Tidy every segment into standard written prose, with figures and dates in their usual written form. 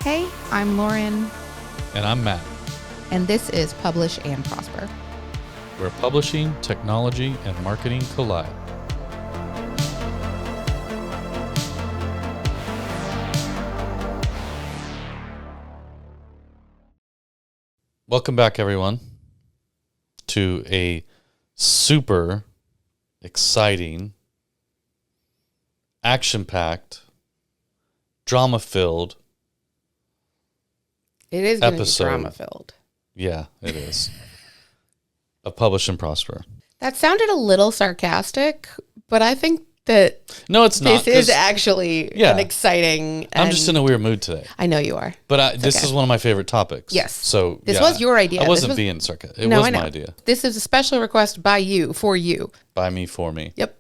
Hey, I'm Lauren. And I'm Matt. And this is Publish and Prosper, where publishing, technology, and marketing collide. Welcome back, everyone, to a super exciting, action-packed, drama-filled It is going to be episode. drama-filled. Yeah, it is. Of Publish and Prosper. That sounded a little sarcastic, but I think that No, it's not. this is actually yeah. an exciting... I'm just in a weird mood today. I know you are. But this is one of my favorite topics. Yes. So This was your idea. I wasn't being sarcastic. It was my idea. This is a special request by you, for you. By me, for me. Yep.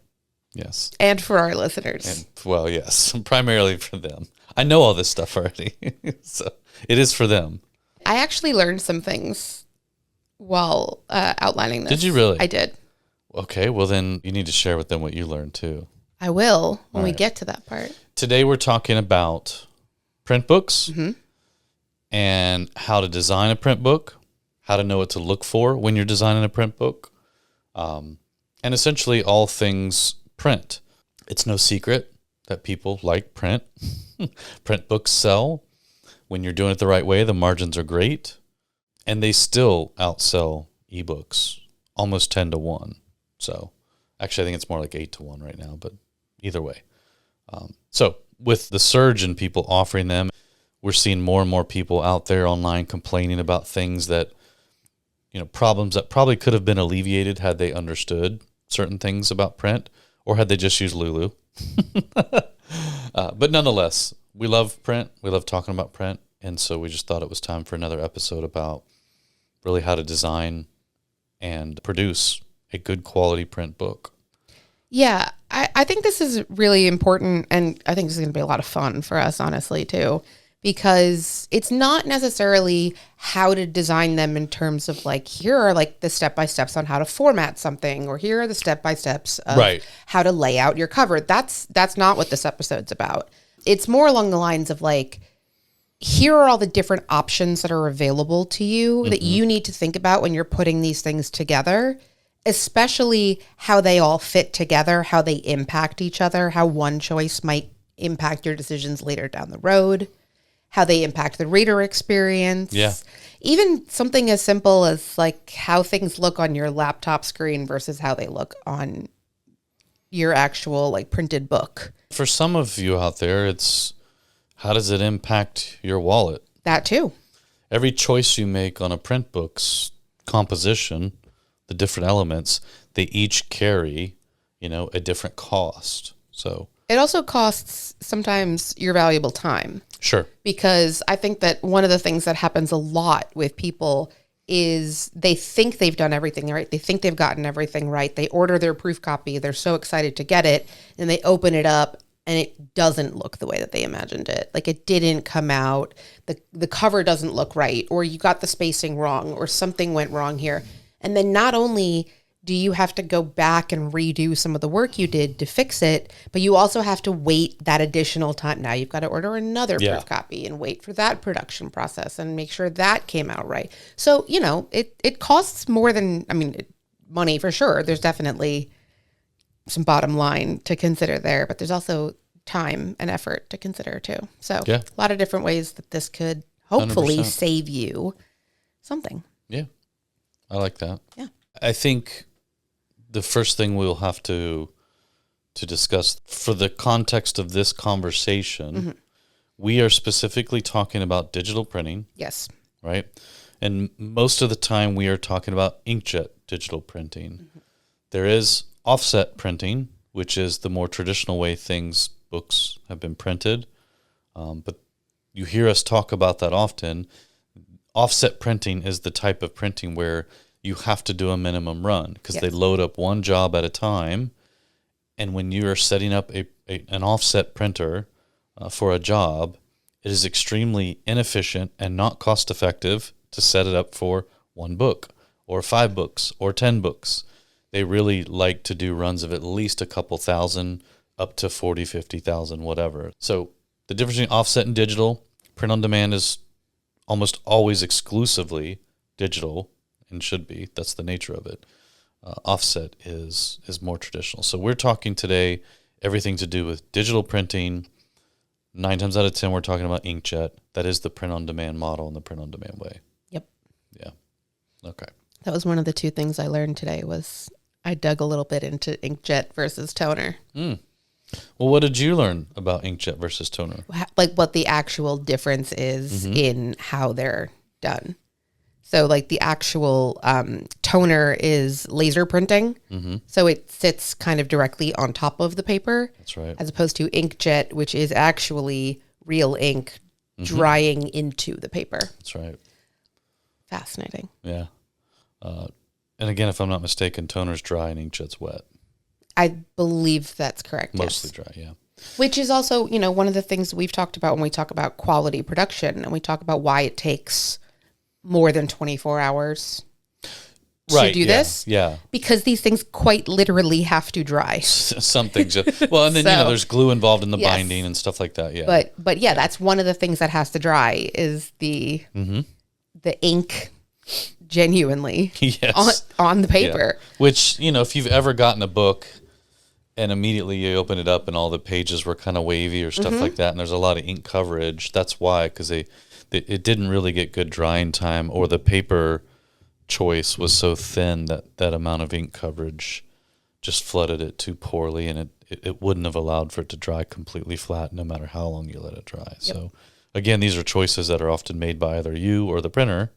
Yes. And for our listeners. And, well, yes. Primarily for them. I know all this stuff already. So it is for them. I actually learned some things while outlining this. Did you really? I did. Okay. Well, then you need to share with them what you learned too. I will when we get to that part. Today we're talking about print books and how to design a print book, how to know what to look for when you're designing a print book, and essentially all things print. It's no secret that people like print. Print books sell. When you're doing it the right way, the margins are great, and they still outsell ebooks almost 10 to 1. So actually I think it's more like 8 to 1 right now, but either way. So with the surge in people offering them, we're seeing more and more people out there online complaining about things that, problems that probably could have been alleviated had they understood certain things about print or had they just used Lulu. But nonetheless, we love print. We love talking about print. And so we just thought it was time for another episode about really how to design and produce a good quality print book. Yeah, I think this is really important, and I think this is going to be a lot of fun for us, honestly, too, because it's not necessarily how to design them in terms of here are the step-by-steps on how to format something, or here are the step-by-steps of how to lay out your cover. That's not what this episode's about. It's more along the lines of here are all the different options that are available to you that you need to think about when you're putting these things together, especially how they all fit together, how they impact each other, how one choice might impact your decisions later down the road, how they impact the reader experience. Yeah. Even something as simple as how things look on your laptop screen versus how they look on your actual printed book. For some of you out there, it's how does it impact your wallet? That too. Every choice you make on a print book's composition, the different elements, they each carry, a different cost. So it also costs sometimes your valuable time. Sure. Because I think that one of the things that happens a lot with people is they think they've done everything right. They think they've gotten everything right. They order their proof copy. They're so excited to get it. And they open it up and it doesn't look the way that they imagined it. It didn't come out. The cover doesn't look right, or you got the spacing wrong, or something went wrong here. And then not only do you have to go back and redo some of the work you did to fix it, but you also have to wait that additional time. Now you've got to order another proof copy and wait for that production process and make sure that came out right. So, it costs more than, money for sure. There's definitely some bottom line to consider there, but there's also time and effort to consider too. So a lot of different ways that this could hopefully 100%. save you something. Yeah. I like that. Yeah. I think the first thing we'll have to discuss for the context of this conversation, we are specifically talking about digital printing. Yes. Right? And most of the time we are talking about inkjet digital printing. There is offset printing, which is the more traditional way books have been printed. But you hear us talk about that often. Offset printing is the type of printing where you have to do a minimum run because they load up one job at a time. And when you are setting up an offset printer for a job, it is extremely inefficient and not cost effective to set it up for one book or 5 books or 10 books. They really like to do runs of at least a couple thousand up to 40, 50,000, whatever. So the difference between offset and digital, print on demand is almost always exclusively digital and should be. That's the nature of it. Offset is more traditional. So we're talking today everything to do with digital printing. 9 times out of 10, we're talking about inkjet. That is the print on demand model and the print on demand way. Yep. Yeah. Okay. That was one of the 2 things I learned today was I dug a little bit into inkjet versus toner. Well, what did you learn about inkjet versus toner? Like what the actual difference is in how they're done. So like the actual toner is laser printing. So it sits kind of directly on top of the paper. That's right. As opposed to inkjet, which is actually real ink drying into the paper. That's right. Fascinating. Yeah. And again, if I'm not mistaken, toner's dry and inkjet's wet. I believe that's correct. Mostly yes. dry, yeah. Which is also, one of the things we've talked about when we talk about quality production and we talk about why it takes more than 24 hours to do this. Yeah. Because these things quite literally have to dry. Some things. Well, and then, there's glue involved in the binding and stuff like that. Yeah. But yeah, that's one of the things that has to dry is the ink genuinely on the paper. Yeah. Which, if you've ever gotten a book and immediately you open it up and all the pages were kind of wavy or stuff like that, and there's a lot of ink coverage, that's why, because it didn't really get good drying time, or the paper choice was so thin that amount of ink coverage just flooded it too poorly, and it wouldn't have allowed for it to dry completely flat no matter how long you let it dry. Yep. So again, these are choices that are often made by either you or the printer,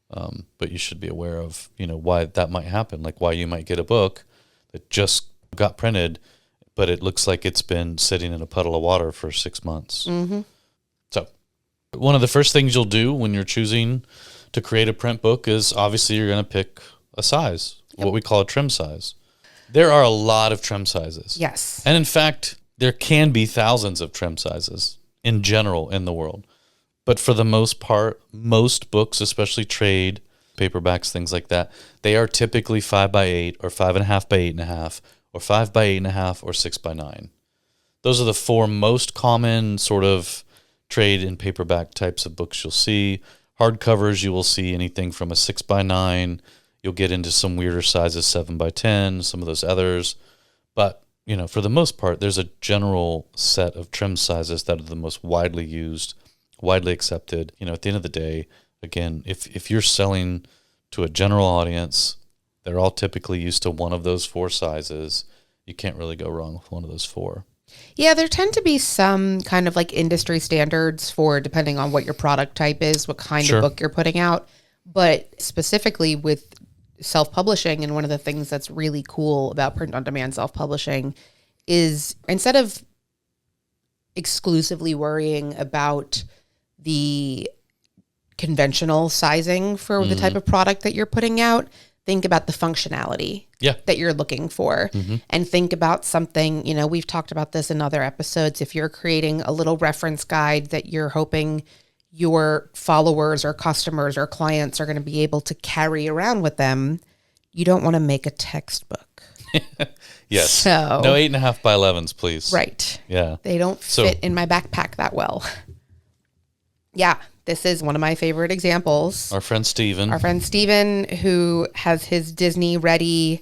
but you should be aware of why that might happen, like why you might get a book that just got printed but it looks like it's been sitting in a puddle of water for 6 months. So one of the first things you'll do when you're choosing to create a print book is obviously you're going to pick a size, what we call a trim size. There are a lot of trim sizes. Yes. And in fact, there can be thousands of trim sizes in general in the world. But for the most part, most books, especially trade, paperbacks, things like that, they are typically 5x8 or 5.5 by 8.5 or 5 by 8.5 or 6 by 9. Those are the 4 most common sort of trade and paperback types of books you'll see. Hardcovers, you will see anything from a 6 by 9. You'll get into some weirder sizes, 7 by 10, some of those others. But, for the most part, there's a general set of trim sizes that are the most widely used, widely accepted. At the end of the day, again, if you're selling to a general audience, they're all typically used to one of those 4 sizes. You can't really go wrong with one of those 4. Yeah, there tend to be some kind of like industry standards for depending on what your product type is, what kind of book you're putting out. But specifically with self-publishing, and one of the things that's really cool about print-on-demand self-publishing is instead of exclusively worrying about the conventional sizing for the type of product that you're putting out, think about the functionality that you're looking for, and think about something, we've talked about this in other episodes. If you're creating a little reference guide that you're hoping your followers or customers or clients are going to be able to carry around with them, you don't want to make a textbook. Yes. So, no 8.5 by 11s, please. Right. Yeah. They don't fit in my backpack that well. Yeah. This is one of my favorite examples. Our friend Steven, who has his Disney-ready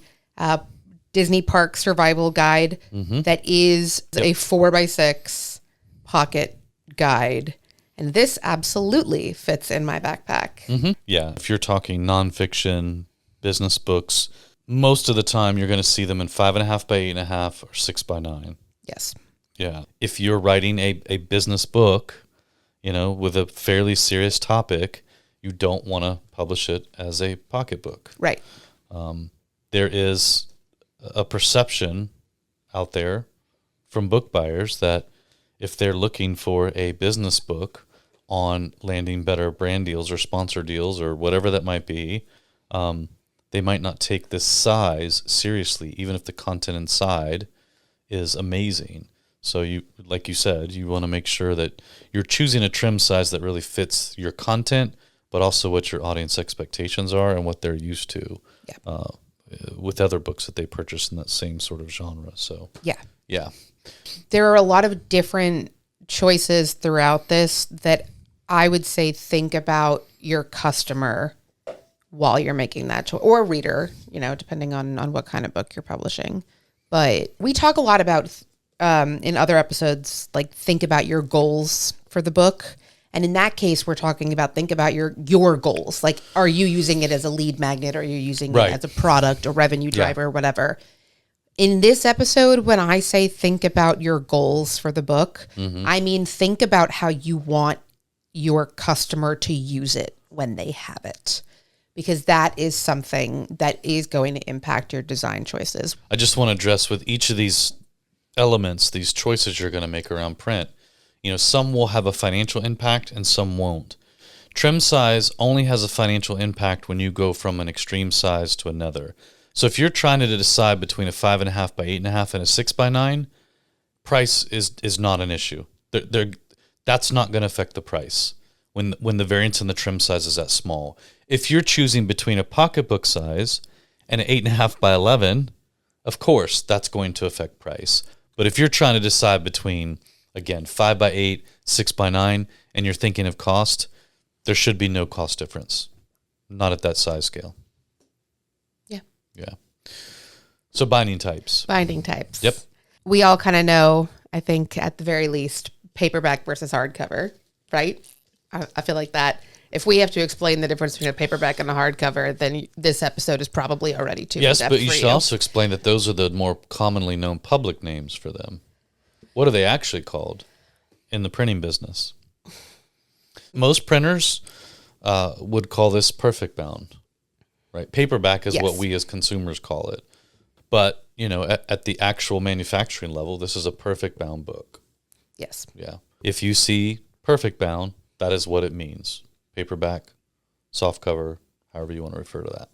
Disney Park survival guide that is a 4x6 pocket guide. And this absolutely fits in my backpack. Yeah. If you're talking nonfiction, business books, most of the time you're going to see them in 5.5 by 8.5 or 6 by 9. Yes. Yeah. If you're writing a business book, with a fairly serious topic, you don't want to publish it as a pocketbook. Right. There is a perception out there from book buyers that if they're looking for a business book on landing better brand deals or sponsor deals or whatever that might be, they might not take this size seriously, even if the content inside is amazing. So like you said, you want to make sure that you're choosing a trim size that really fits your content, but also what your audience expectations are and what they're used to with other books that they purchase in that same sort of genre. So yeah. There are a lot of different choices throughout this that I would say think about your customer while you're making that choice, or reader, depending on what kind of book you're publishing. But we talk a lot about in other episodes, like think about your goals for the book. And in that case, we're talking about think about your goals. Like, are you using it as a lead magnet? Or are you using it as a product, a revenue driver, or whatever? In this episode, when I say think about your goals for the book, I mean think about how you want your customer to use it when they have it. Because that is something that is going to impact your design choices. I just want to address with each of these elements, these choices you're going to make around print. Some will have a financial impact and some won't. Trim size only has a financial impact when you go from an extreme size to another. So if you're trying to decide between a 5.5 by 8.5 and a 6 by 9, price is not an issue. That's not going to affect the price when the variance in the trim size is that small. If you're choosing between a pocketbook size and an 8.5 by 11, of course that's going to affect price. But if you're trying to decide between, again, 5 by 8, 6 by 9, and you're thinking of cost, there should be no cost difference. Not at that size scale. Yeah. So binding types. Yep. We all kind of know, I think, at the very least, paperback versus hardcover, right? I feel like that. If we have to explain the difference between a paperback and a hardcover, then this episode is probably already too Yes, in-depth but you for should also explain that those are the more commonly known public names for them. What are they actually called in the printing business? Most printers would call this perfect bound, right? Paperback is what we as consumers call it. But, at the actual manufacturing level, this is a perfect bound book. Yes. Yeah. If you see perfect bound, that is what it means. Paperback, soft cover, however you want to refer to that.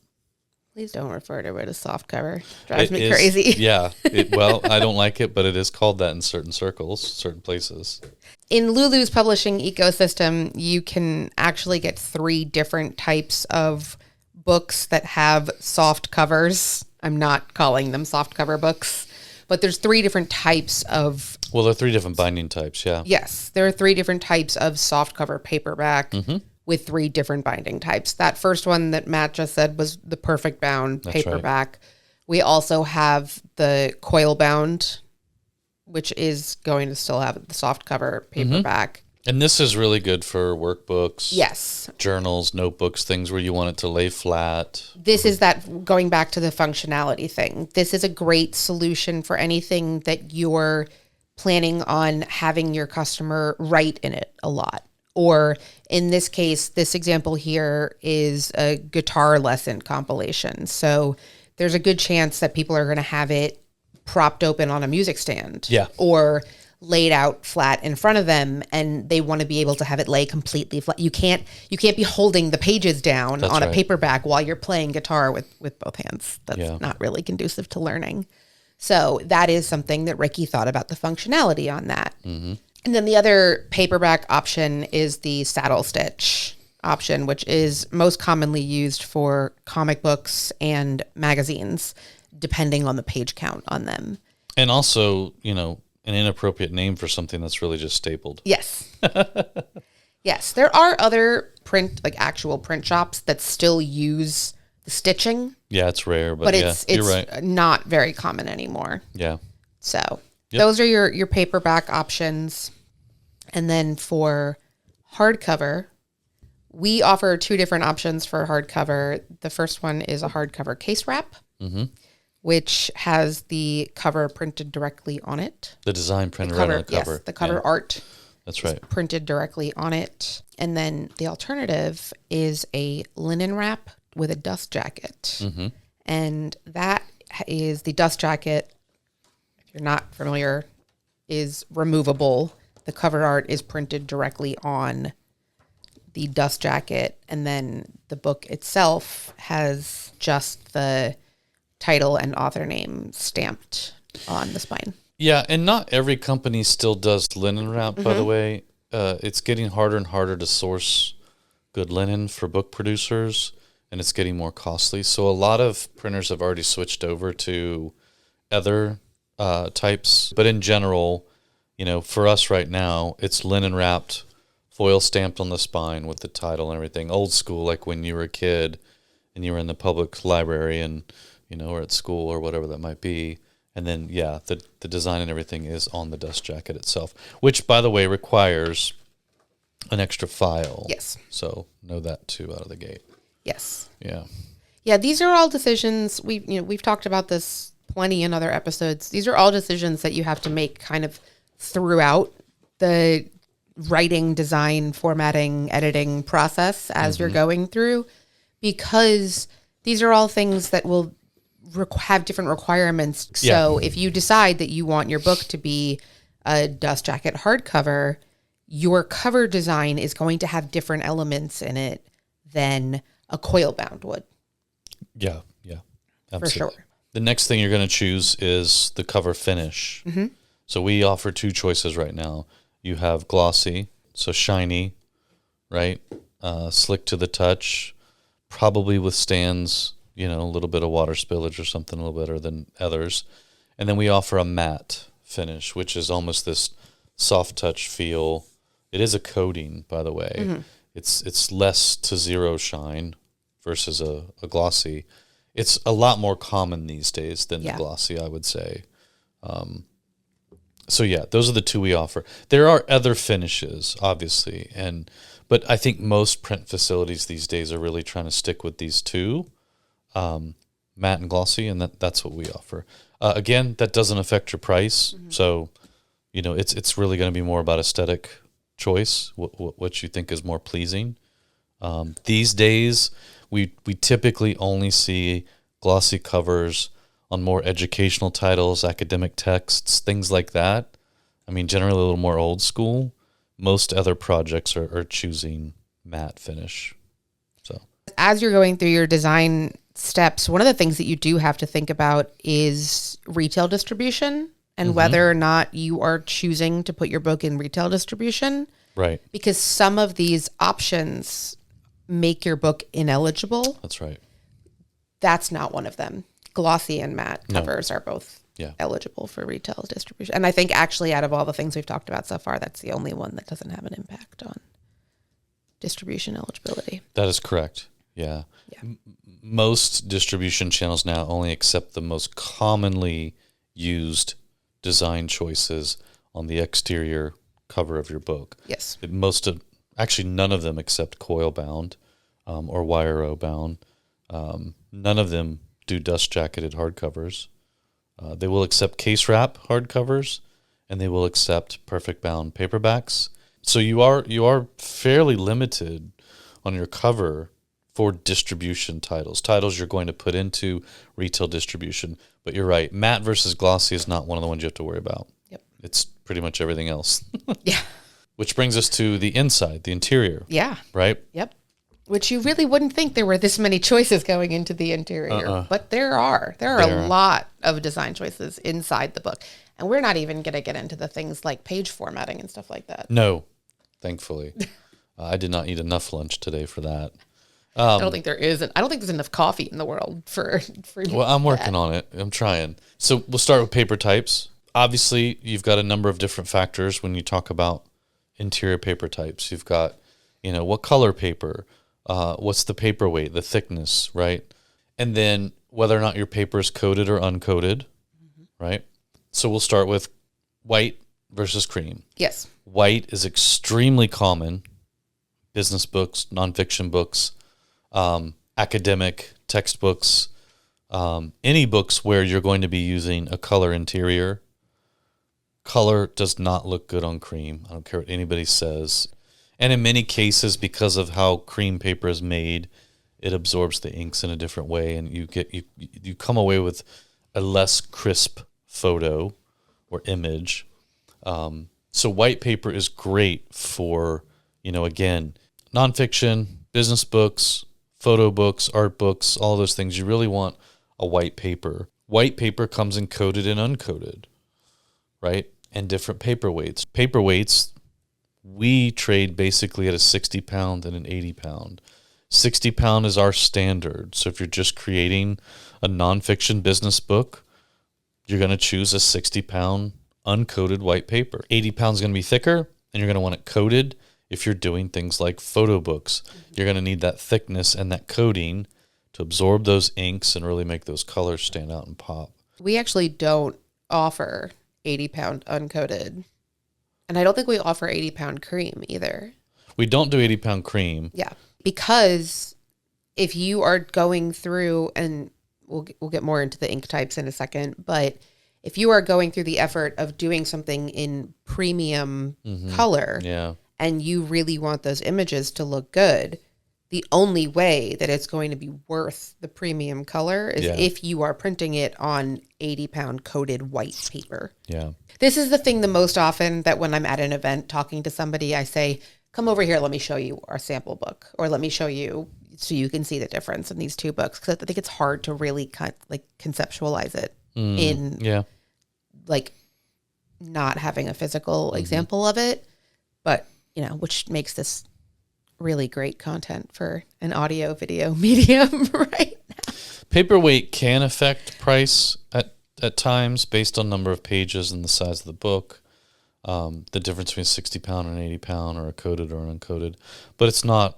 Please don't refer to it as soft cover. Drives me crazy. Yeah. I don't like it, but it is called that in certain circles, certain places. In Lulu's publishing ecosystem, you can actually get 3 different types of books that have soft covers. I'm not calling them soft cover books, but there's 3 different types of... Well, there are 3 different binding types, yeah. Yes, there are 3 different types of soft cover paperback with 3 different binding types. That first one that Matt just said was the perfect bound paperback. Right. We also have the coil bound, which is going to still have the soft cover paperback. And this is really good for workbooks, yes, journals, notebooks, things where you want it to lay flat. This is that, going back to the functionality thing, this is a great solution for anything that you're planning on having your customer write in it a lot. Or in this case, this example here is a guitar lesson compilation. So there's a good chance that people are going to have it propped open on a music stand. Yeah. Or laid out flat in front of them, and they want to be able to have it lay completely flat. You can't be holding the pages down on a paperback while you're playing guitar with both hands. That's not really conducive to learning. So that is something that Ricky thought about, the functionality on that. Mm-hmm. And then the other paperback option is the saddle stitch option, which is most commonly used for comic books and magazines, depending on the page count on them. And also, an inappropriate name for something that's really just stapled. Yes. Yes. There are other actual print shops that still use the stitching. Yeah, it's rare, but it's you're right. Not very common anymore. Yeah. So those are your paperback options. And then for hardcover, we offer 2 different options for hardcover. The first one is a hardcover case wrap. Mm-hmm. Which has the cover printed directly on it. The design printed right on the cover. Yes, the cover art. That's right. Printed directly on it. And then the alternative is a linen wrap with a dust jacket. Mm-hmm. And that is the dust jacket, if you're not familiar, is removable. The cover art is printed directly on the dust jacket. And then the book itself has just the title and author name stamped on the spine. Yeah, and not every company still does linen wrap, by the way. It's getting harder and harder to source good linen for book producers, and it's getting more costly. So a lot of printers have already switched over to other types. But in general, for us right now, it's linen wrapped foil stamped on the spine with the title and everything. Old school, like when you were a kid and you were in the public library and, or at school or whatever that might be. And then, the design and everything is on the dust jacket itself, which, by the way, requires an extra file. Yes. So know that too out of the gate. Yes. Yeah. Yeah, these are all decisions. We've talked about this plenty in other episodes. These are all decisions that you have to make kind of throughout the writing, design, formatting, editing process as you're going through, because these are all things that will have different requirements. So if you decide that you want your book to be a dust jacket hardcover, your cover design is going to have different elements in it than a coil bound would. Yeah, absolutely. For sure. The next thing you're going to choose is the cover finish. Mm-hmm. So we offer 2 choices right now. You have glossy, so shiny, right? Slick to the touch, probably withstands, a little bit of water spillage or something a little better than others. And then we offer a matte finish, which is almost this soft touch feel. It is a coating, by the way. Mm-hmm. It's less to zero shine versus a glossy. It's a lot more common these days than the glossy, I would say. So those are the 2 we offer. There are other finishes, obviously, but I think most print facilities these days are really trying to stick with these 2, matte and glossy, and that's what we offer. Again, that doesn't affect your price, so it's really going to be more about aesthetic choice, what you think is more pleasing. These days, we typically only see glossy covers on more educational titles, academic texts, things like that. I mean, generally a little more old school. Most other projects are choosing matte finish. So, as you're going through your design steps, one of the things that you do have to think about is retail distribution and whether or not you are choosing to put your book in retail distribution. Right. Because some of these options make your book ineligible. That's right. That's not one of them. Glossy and matte covers are both eligible for retail distribution. And I think actually out of all the things we've talked about so far, that's the only one that doesn't have an impact on distribution eligibility. That is correct. Yeah. Most distribution channels now only accept the most commonly used design choices on the exterior cover of your book. Yes. Actually, none of them accept coil bound or wire bound. None of them do dust jacketed hardcovers. They will accept case wrap hardcovers, and they will accept perfect bound paperbacks. So you are fairly limited on your cover for distribution titles you're going to put into retail distribution. But you're right, matte versus glossy is not one of the ones you have to worry about. Yep. It's pretty much everything else. Yeah. Which brings us to the inside, the interior. Yeah. Right? Yep. Which you really wouldn't think there were this many choices going into the interior, but there are. There are a lot of design choices inside the book. And we're not even going to get into the things like page formatting and stuff like that. No, thankfully. I did not eat enough lunch today for that. I don't think there is. I don't think there's enough coffee in the world for Well, I'm working on it. I'm trying. So we'll start with paper types. Obviously, you've got a number of different factors when you talk about interior paper types. You've got, what color paper, what's the paper weight, the thickness, right? And then whether or not your paper is coated or uncoated, right? So we'll start with white versus cream. Yes. White is extremely common. Business books, nonfiction books, academic textbooks, any books where you're going to be using a color interior. Color does not look good on cream. I don't care what anybody says. And in many cases, because of how cream paper is made, it absorbs the inks in a different way, and you come away with a less crisp photo or image. So white paper is great for, again, nonfiction, business books, photo books, art books, all those things. You really want a white paper. White paper comes in coated and uncoated, right? And different paper weights. Paper weights, we trade basically at a 60 pound and an 80 pound. 60 pound is our standard. So if you're just creating a nonfiction business book, you're going to choose a 60 pound uncoated white paper. 80 pounds is going to be thicker, and you're going to want it coated, if you're doing things like photo books. You're going to need that thickness and that coating to absorb those inks and really make those colors stand out and pop. We actually don't offer 80-pound uncoated. And I don't think we offer 80-pound cream either. We don't do 80-pound cream. Yeah. Because if you are going through, and we'll get more into the ink types in a second, but if you are going through the effort of doing something in premium color, and you really want those images to look good, the only way that it's going to be worth the premium color is if you are printing it on 80-pound coated white paper. Yeah. This is the thing the most often that when I'm at an event talking to somebody, I say, come over here, let me show you our sample book, or let me show you so you can see the difference in these two books. Because I think it's hard to really conceptualize it in like not having a physical example of it, but which makes this really great content for an audio video medium right now. Paperweight can affect price at times based on number of pages and the size of the book. The difference between 60-pound and 80-pound, or a coated or an uncoated, but it's not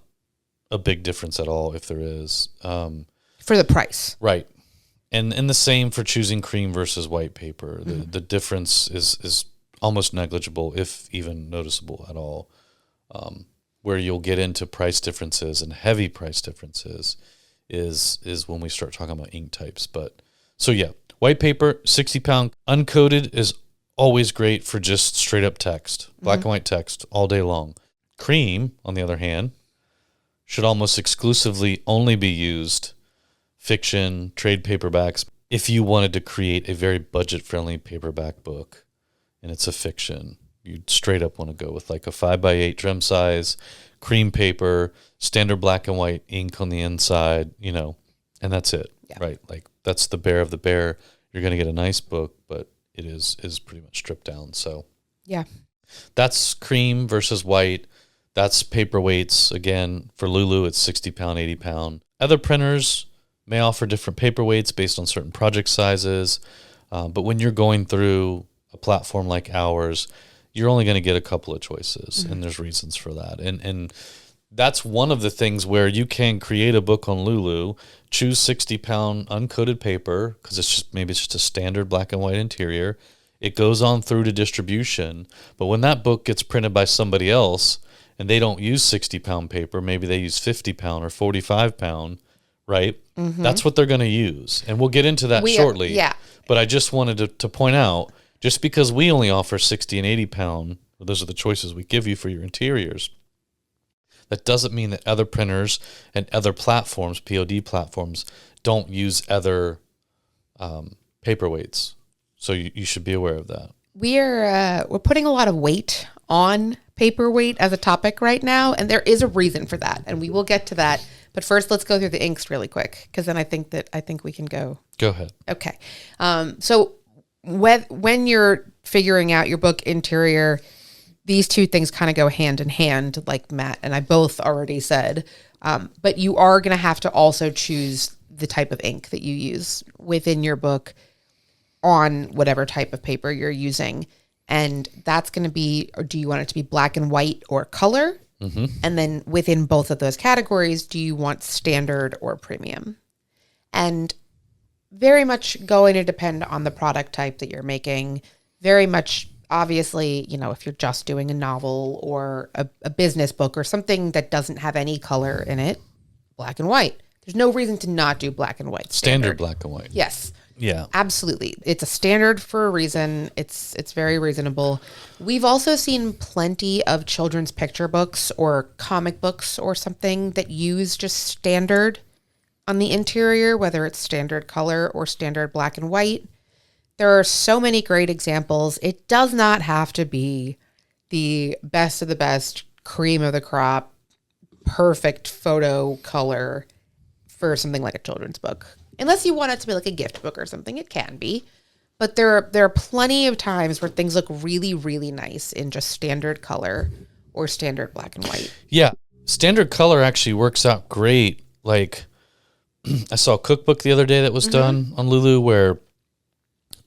a big difference at all if there is. For the price. Right. And the same for choosing cream versus white paper. The difference is almost negligible, if even noticeable at all. Where you'll get into price differences and heavy price differences is when we start talking about ink types. But so white paper, 60-pound uncoated is always great for just straight up text, black and white text all day long. Cream, on the other hand, should almost exclusively only be used fiction, trade paperbacks. If you wanted to create a very budget-friendly paperback book and it's a fiction, you'd straight up want to go with like a 5x8 trim size, cream paper, standard black and white ink on the inside, and that's it, right? Like that's the bare of the bare. You're going to get a nice book, but it is pretty much stripped down. So that's cream versus white. That's paperweights. Again, for Lulu, it's 60-pound, 80-pound. Other printers may offer different paperweights based on certain project sizes. But when you're going through a platform like ours, you're only going to get a couple of choices, and there's reasons for that. And that's one of the things where you can create a book on Lulu, choose 60-pound uncoated paper, because it's just a standard black and white interior. It goes on through to distribution. But when that book gets printed by somebody else and they don't use 60-pound paper, maybe they use 50-pound or 45-pound, right? That's what they're going to use. And we'll get into that shortly. But I just wanted to point out, just because we only offer 60 and 80-pound, those are the choices we give you for your interiors, that doesn't mean that other printers and other platforms, POD platforms, don't use other paperweights. So you should be aware of that. We're putting a lot of weight on paperweight as a topic right now, and there is a reason for that, and we will get to that. But first, let's go through the inks really quick, because then I think we can go. Go ahead. Okay. So when you're figuring out your book interior, these two things kind of go hand in hand, like Matt and I both already said. But you are going to have to also choose the type of ink that you use within your book on whatever type of paper you're using. And that's going to be, or do you want it to be black and white or color? And then within both of those categories, do you want standard or premium? And very much going to depend on the product type that you're making. Very much, obviously, if you're just doing a novel or a business book or something that doesn't have any color in it, black and white. There's no reason to not do black and white. Standard black and white. Yes. Yeah. Absolutely. It's a standard for a reason. It's very reasonable. We've also seen plenty of children's picture books or comic books or something that use just standard on the interior, whether it's standard color or standard black and white. There are so many great examples. It does not have to be the best of the best, cream of the crop, perfect photo color for something like a children's book. Unless you want it to be like a gift book or something, it can be. But there are plenty of times where things look really, really nice in just standard color or standard black and white. Yeah. Standard color actually works out great. Like, I saw a cookbook the other day that was done on Lulu where,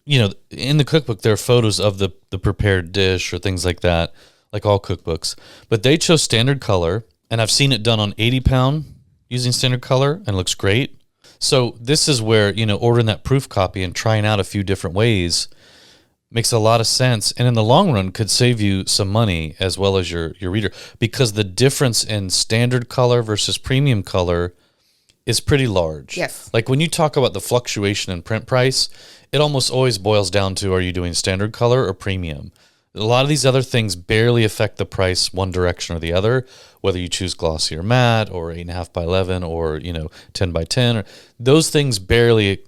in the cookbook, there are photos of the prepared dish or things like that. like all cookbooks, but they chose standard color, and I've seen it done on 80-pound using standard color, and it looks great. So this is where, ordering that proof copy and trying out a few different ways makes a lot of sense, and in the long run could save you some money as well as your reader, because the difference in standard color versus premium color is pretty large. Yes. Like when you talk about the fluctuation in print price, it almost always boils down to, are you doing standard color or premium? A lot of these other things barely affect the price one direction or the other, whether you choose glossy or matte or 8.5 by 11 or 10 by 10. Or, those things barely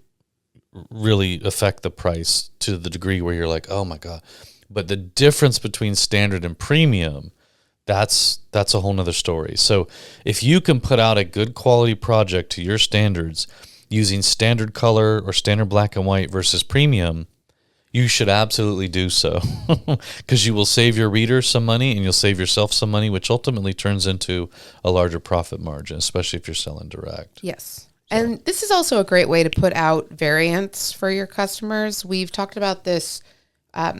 really affect the price to the degree where you're like, oh my God. But the difference between standard and premium, that's a whole nother story. So if you can put out a good quality project to your standards using standard color or standard black and white versus premium, you should absolutely do so, because you will save your reader some money and you'll save yourself some money, which ultimately turns into a larger profit margin, especially if you're selling direct. Yes. And this is also a great way to put out variants for your customers. We've talked about this.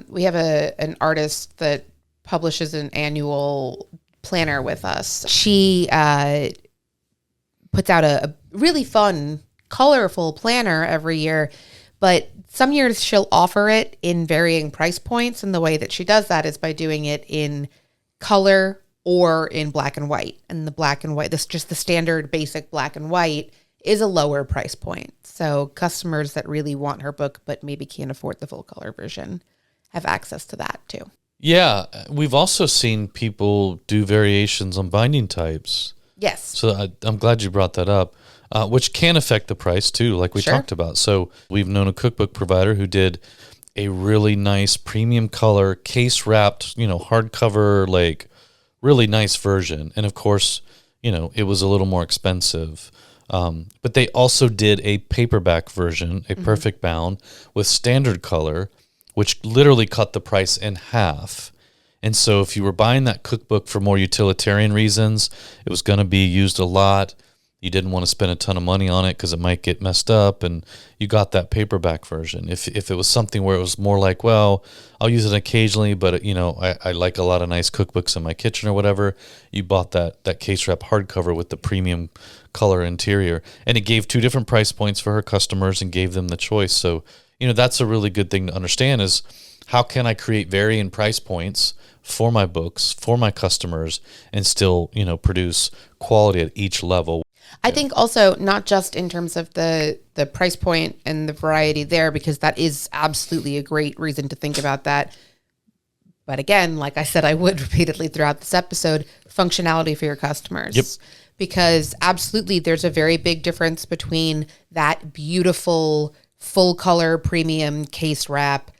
We have an artist that publishes an annual planner with us. She puts out a really fun, colorful planner every year, but some years she'll offer it in varying price points. And the way that she does that is by doing it in color or in black and white. And the black and white, this just the standard basic black and white, is a lower price point. So customers that really want her book but maybe can't afford the full color version have access to that too. Yeah, we've also seen people do variations on binding types. Yes. So I'm glad you brought that up, which can affect the price too, like we talked about. So we've known a cookbook provider who did a really nice premium color, case wrapped, hardcover, like really nice version. And of course, it was a little more expensive. But they also did a paperback version, a perfect bound with standard color, which literally cut the price in half. And so if you were buying that cookbook for more utilitarian reasons, it was going to be used a lot, you didn't want to spend a ton of money on it because it might get messed up, and you got that paperback version. If it was something where it was more like, well, I'll use it occasionally, but I like a lot of nice cookbooks in my kitchen or whatever, you bought that case wrap hardcover with the premium color interior, and it gave two different price points for her customers and gave them the choice. So that's a really good thing to understand, is how can I create varying price points for my books, for my customers, and still, produce quality at each level. I think also not just in terms of the price point and the variety there, because that is absolutely a great reason to think about that. But again, like I said, I would repeatedly throughout this episode, functionality for your customers. Yep. Because absolutely there's a very big difference between that beautiful full color premium case wrap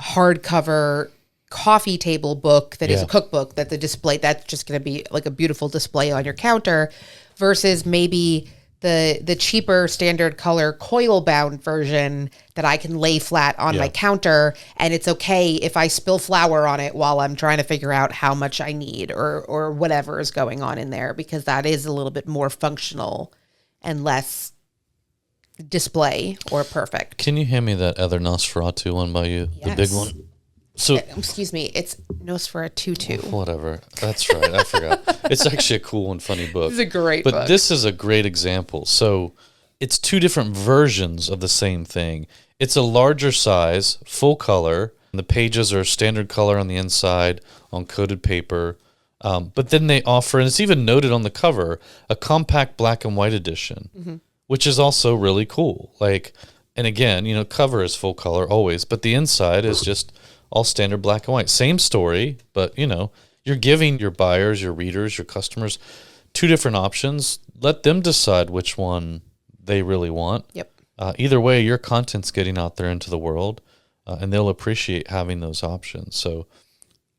hardcover coffee table book that is a cookbook, that the display, that's just going to be like a beautiful display on your counter, versus maybe the cheaper standard color coil bound version that I can lay flat on my counter, and it's okay if I spill flour on it while I'm trying to figure out how much I need or whatever is going on in there, because that is a little bit more functional and less display or perfect. Can you hand me that other Nosferatu one by you? Yes. The big one? So, excuse me, it's Nosferatu. Whatever. That's right. I forgot. It's actually a cool and funny book. It's a great book. But this is a great example. So it's two different versions of the same thing. It's a larger size, full color. The pages are standard color on the inside on coated paper. But then they offer, and it's even noted on the cover, a compact black and white edition, which is also really cool. And again, cover is full color always, but the inside is just all standard black and white. Same story, but you're giving your buyers, your readers, your customers two different options. Let them decide which one they really want. Yep. Either way, your content's getting out there into the world, and they'll appreciate having those options. So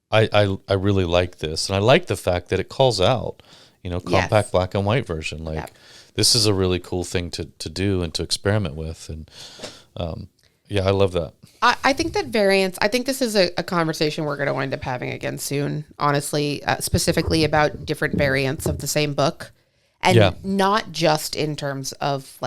I really like this, and I like the fact that it calls out, compact black and white version. This is a really cool thing to do and to experiment with, and I love that. I think that variance, I think this is a conversation we're going to wind up having again soon, honestly, specifically about different variants of the same book. And not just in terms of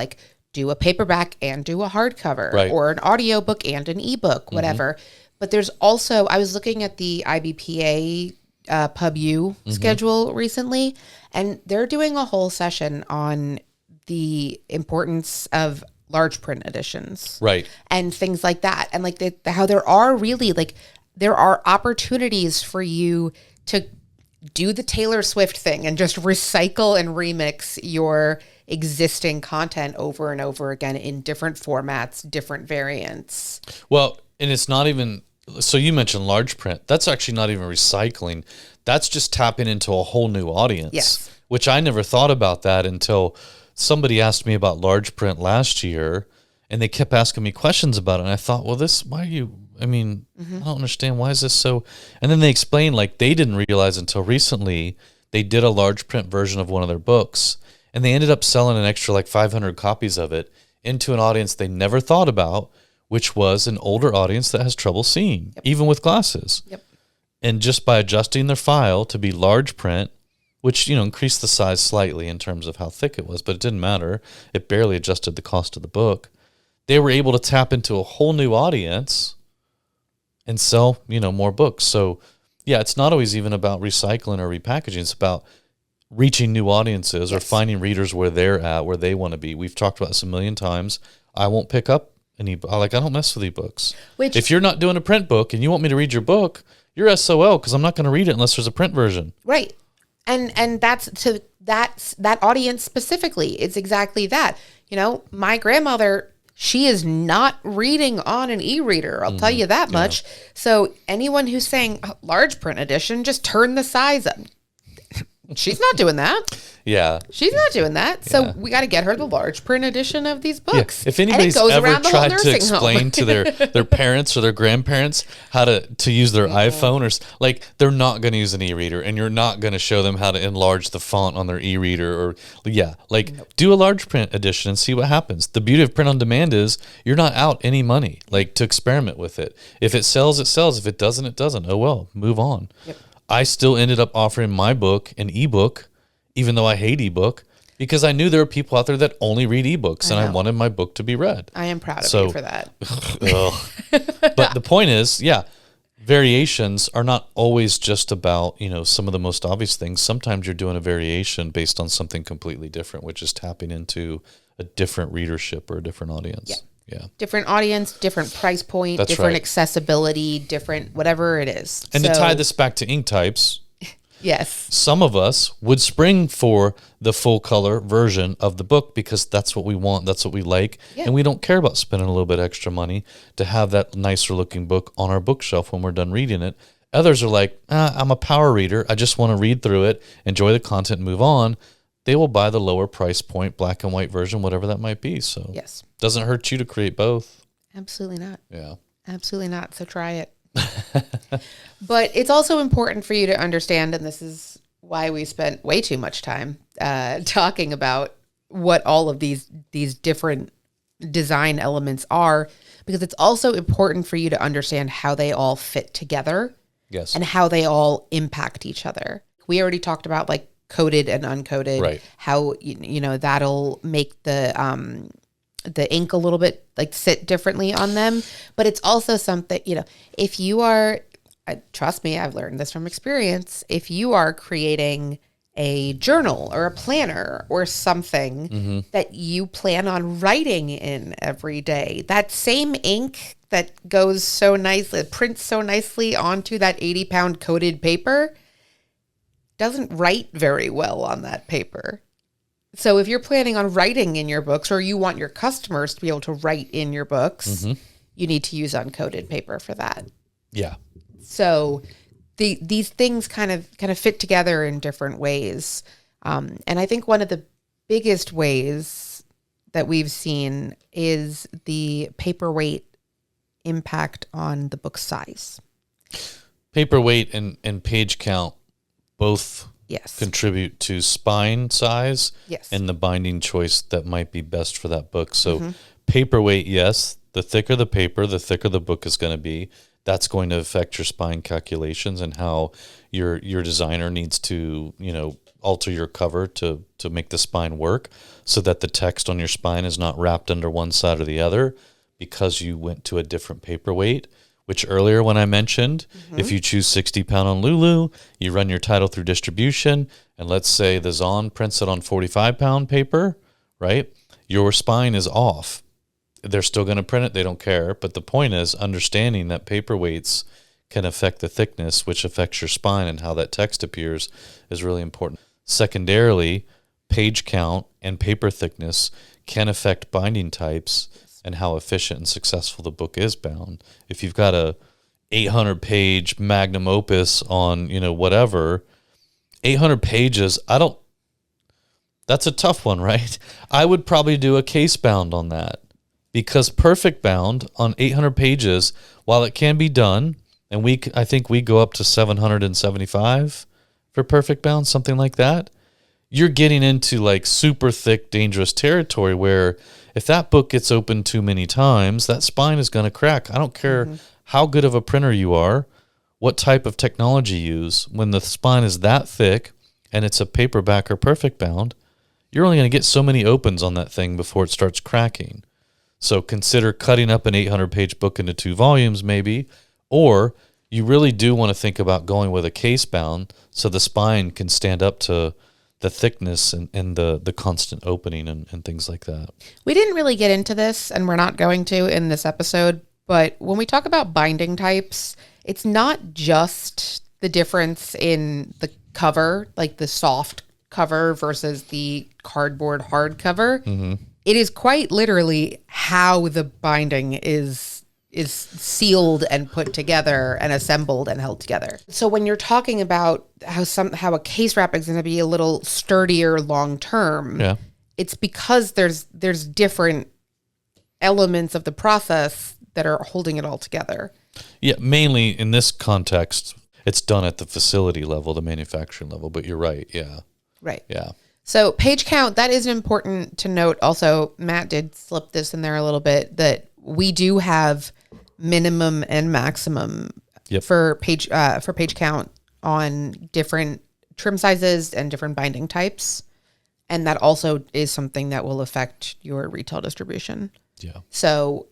do a paperback and do a hardcover, or an audiobook and an ebook, whatever. But there's also, I was looking at the IBPA PubU schedule recently, and they're doing a whole session on the importance of large print editions, Right. and things like that, and like how there are really there are opportunities for you to do the Taylor Swift thing and just recycle and remix your existing content over and over again in different formats, different variants. Well, and it's not even, so you mentioned large print. That's actually not even recycling. That's just tapping into a whole new audience, Yes. which I never thought about that until somebody asked me about large print last year, and they kept asking me questions about it. And I thought, well, why are you, I mean, I don't understand. Why is this so? And then they explained, like, they didn't realize until recently they did a large print version of one of their books, and they ended up selling an extra like 500 copies of it into an audience they never thought about, which was an older audience that has trouble seeing, even with glasses. Yep. And just by adjusting their file to be large print, which, increased the size slightly in terms of how thick it was, but it didn't matter. It barely adjusted the cost of the book. They were able to tap into a whole new audience and sell, more books. So, yeah, it's not always even about recycling or repackaging. It's about reaching new audiences or finding readers where they're at, where they want to be. We've talked about this a million times. I won't pick up an ebook. I don't mess with ebooks. If you're not doing a print book and you want me to read your book, you're SOL, because I'm not going to read it unless there's a print version. Right. And that's that audience specifically. It's exactly that. My grandmother, she is not reading on an e-reader. I'll tell you that much. So anyone who's saying large print edition, just turn the size up. She's not doing that. Yeah. She's not doing that. So we got to get her the large print edition of these books. Yeah. If anybody's ever tried to explain to their parents or their grandparents how to use their iPhone, or they're not going to use an e-reader, and you're not going to show them how to enlarge the font on their e-reader, do a large print edition and see what happens. The beauty of print on demand is you're not out any money, to experiment with it. If it sells, it sells. If it doesn't, it doesn't. Oh, well, move on. Yep. I still ended up offering my book an ebook, even though I hate ebook, because I knew there were people out there that only read ebooks, and I wanted my book to be read. I am proud of you for that. But the point is, variations are not always just about, some of the most obvious things. Sometimes you're doing a variation based on something completely different, which is tapping into a different readership or a different audience. Yeah. Different audience, different price point, different accessibility, different whatever it is. And to tie this back to ink types, yes, some of us would spring for the full color version of the book because that's what we want, that's what we like, and we don't care about spending a little bit extra money to have that nicer looking book on our bookshelf when we're done reading it. Others are like, I'm a power reader, I just want to read through it, enjoy the content, and move on. They will buy the lower price point, black and white version, whatever that might be. So doesn't hurt you to create both. Absolutely not. Yeah. Absolutely not. So try it. But it's also important for you to understand, and this is why we spent way too much time talking about what all of these different design elements are, because it's also important for you to understand how they all fit together. Yes. And how they all impact each other. We already talked about coded and uncoded, right? How that'll make the ink a little bit sit differently on them. But it's also something, if you are, trust me, I've learned this from experience. If you are creating a journal or a planner or something that you plan on writing in every day, that same ink that goes so nicely, prints so nicely onto that 80-pound coated paper, doesn't write very well on that paper. So if you're planning on writing in your books, or you want your customers to be able to write in your books, you need to use uncoated paper for that. Yeah. So these things kind of fit together in different ways. And I think one of the biggest ways that we've seen is the paperweight impact on the book size. Paperweight and page count both contribute to spine size and the binding choice that might be best for that book. So paperweight, yes, the thicker the paper, the thicker the book is going to be. That's going to affect your spine calculations and how your designer needs to, alter your cover to make the spine work so that the text on your spine is not wrapped under one side or the other because you went to a different paperweight, which earlier when I mentioned, if you choose 60 pound on Lulu, you run your title through distribution, and let's say the Zahn prints it on 45 pound paper, right? Your spine is off. They're still going to print it. They don't care. But the point is understanding that paper weights can affect the thickness, which affects your spine, and how that text appears is really important. Secondarily, page count and paper thickness can affect binding types and how efficient and successful the book is bound. If you've got a 800 page magnum opus on, whatever, 800 pages, that's a tough one, right? I would probably do a case bound on that, because perfect bound on 800 pages, while it can be done, and I think we go up to 775 for perfect bound, something like that. You're getting into like super thick, dangerous territory where if that book gets opened too many times, that spine is going to crack. I don't care how good of a printer you are, what type of technology you use. When the spine is that thick and it's a paperback or perfect bound, you're only going to get so many opens on that thing before it starts cracking. So consider cutting up an 800-page book into 2 volumes maybe, or you really do want to think about going with a case bound so the spine can stand up to the thickness and the constant opening and things like that. We didn't really get into this, and we're not going to in this episode, but when we talk about binding types, it's not just the difference in the cover, like the soft cover versus the cardboard hard cover. It is quite literally how the binding is sealed and put together and assembled and held together. So when you're talking about how a case wrap is going to be a little sturdier long term, it's because there's different elements of the process that are holding it all together. Yeah, mainly in this context, it's done at the facility level, the manufacturing level, but you're right. Yeah. Right. Yeah. So page count, that is important to note. Also, Matt did slip this in there a little bit, that we do have minimum and maximum for page count on different trim sizes and different binding types. And that also is something that will affect your retail distribution. Yeah. So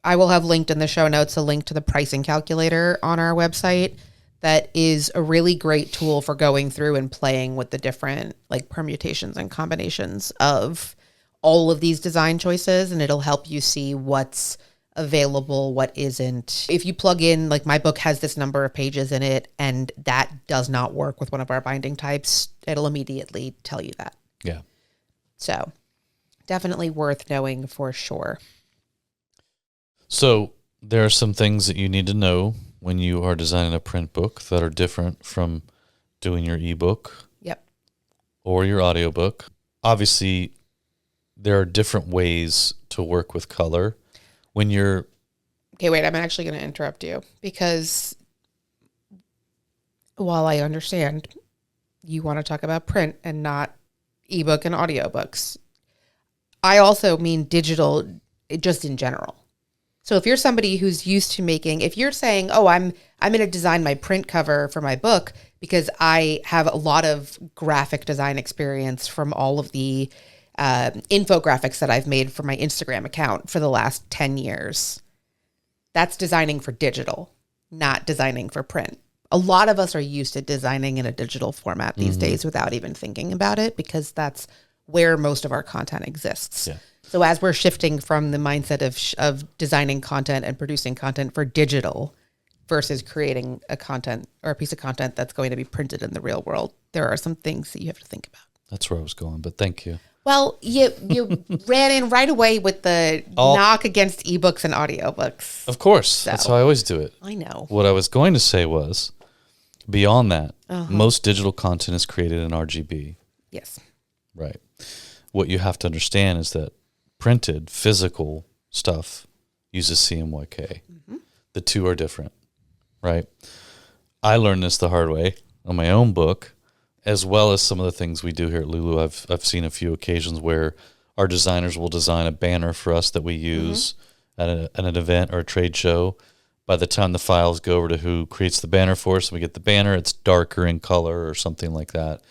I will have linked in the show notes a link to the pricing calculator on our website. That is a really great tool for going through and playing with the different like permutations and combinations of all of these design choices. And it'll help you see what's available, what isn't. If you plug in, like my book has this number of pages in it and that does not work with one of our binding types, it'll immediately tell you that. Yeah. So definitely worth knowing for sure. So there are some things that you need to know when you are designing a print book that are different from doing your ebook. Yep. Or your audiobook. Obviously, there are different ways to work with color. When you're... Okay, wait, I'm actually going to interrupt you because while I understand you want to talk about print and not ebook and audiobooks, I also mean digital just in general. So if you're somebody who's used to making, if you're saying, oh, I'm going to design my print cover for my book because I have a lot of graphic design experience from all of the infographics that I've made for my Instagram account for the last 10 years. That's designing for digital, not designing for print. A lot of us are used to designing in a digital format these days without even thinking about it because that's where most of our content exists. Yeah. So as we're shifting from the mindset of designing content and producing content for digital versus creating a content or a piece of content that's going to be printed in the real world, there are some things that you have to think about. That's where I was going, but thank you. Well, you ran in right away with the knock against ebooks and audiobooks. Of course. That's how I always do it. I know. What I was going to say was, beyond that, most digital content is created in RGB. Yes. Right. What you have to understand is that printed, physical stuff uses CMYK. The two are different, right? I learned this the hard way on my own book, as well as some of the things we do here at Lulu. I've seen a few occasions where our designers will design a banner for us that we use at an event or a trade show. By the time the files go over to who creates the banner for us, and we get the banner, it's darker in color or something like that.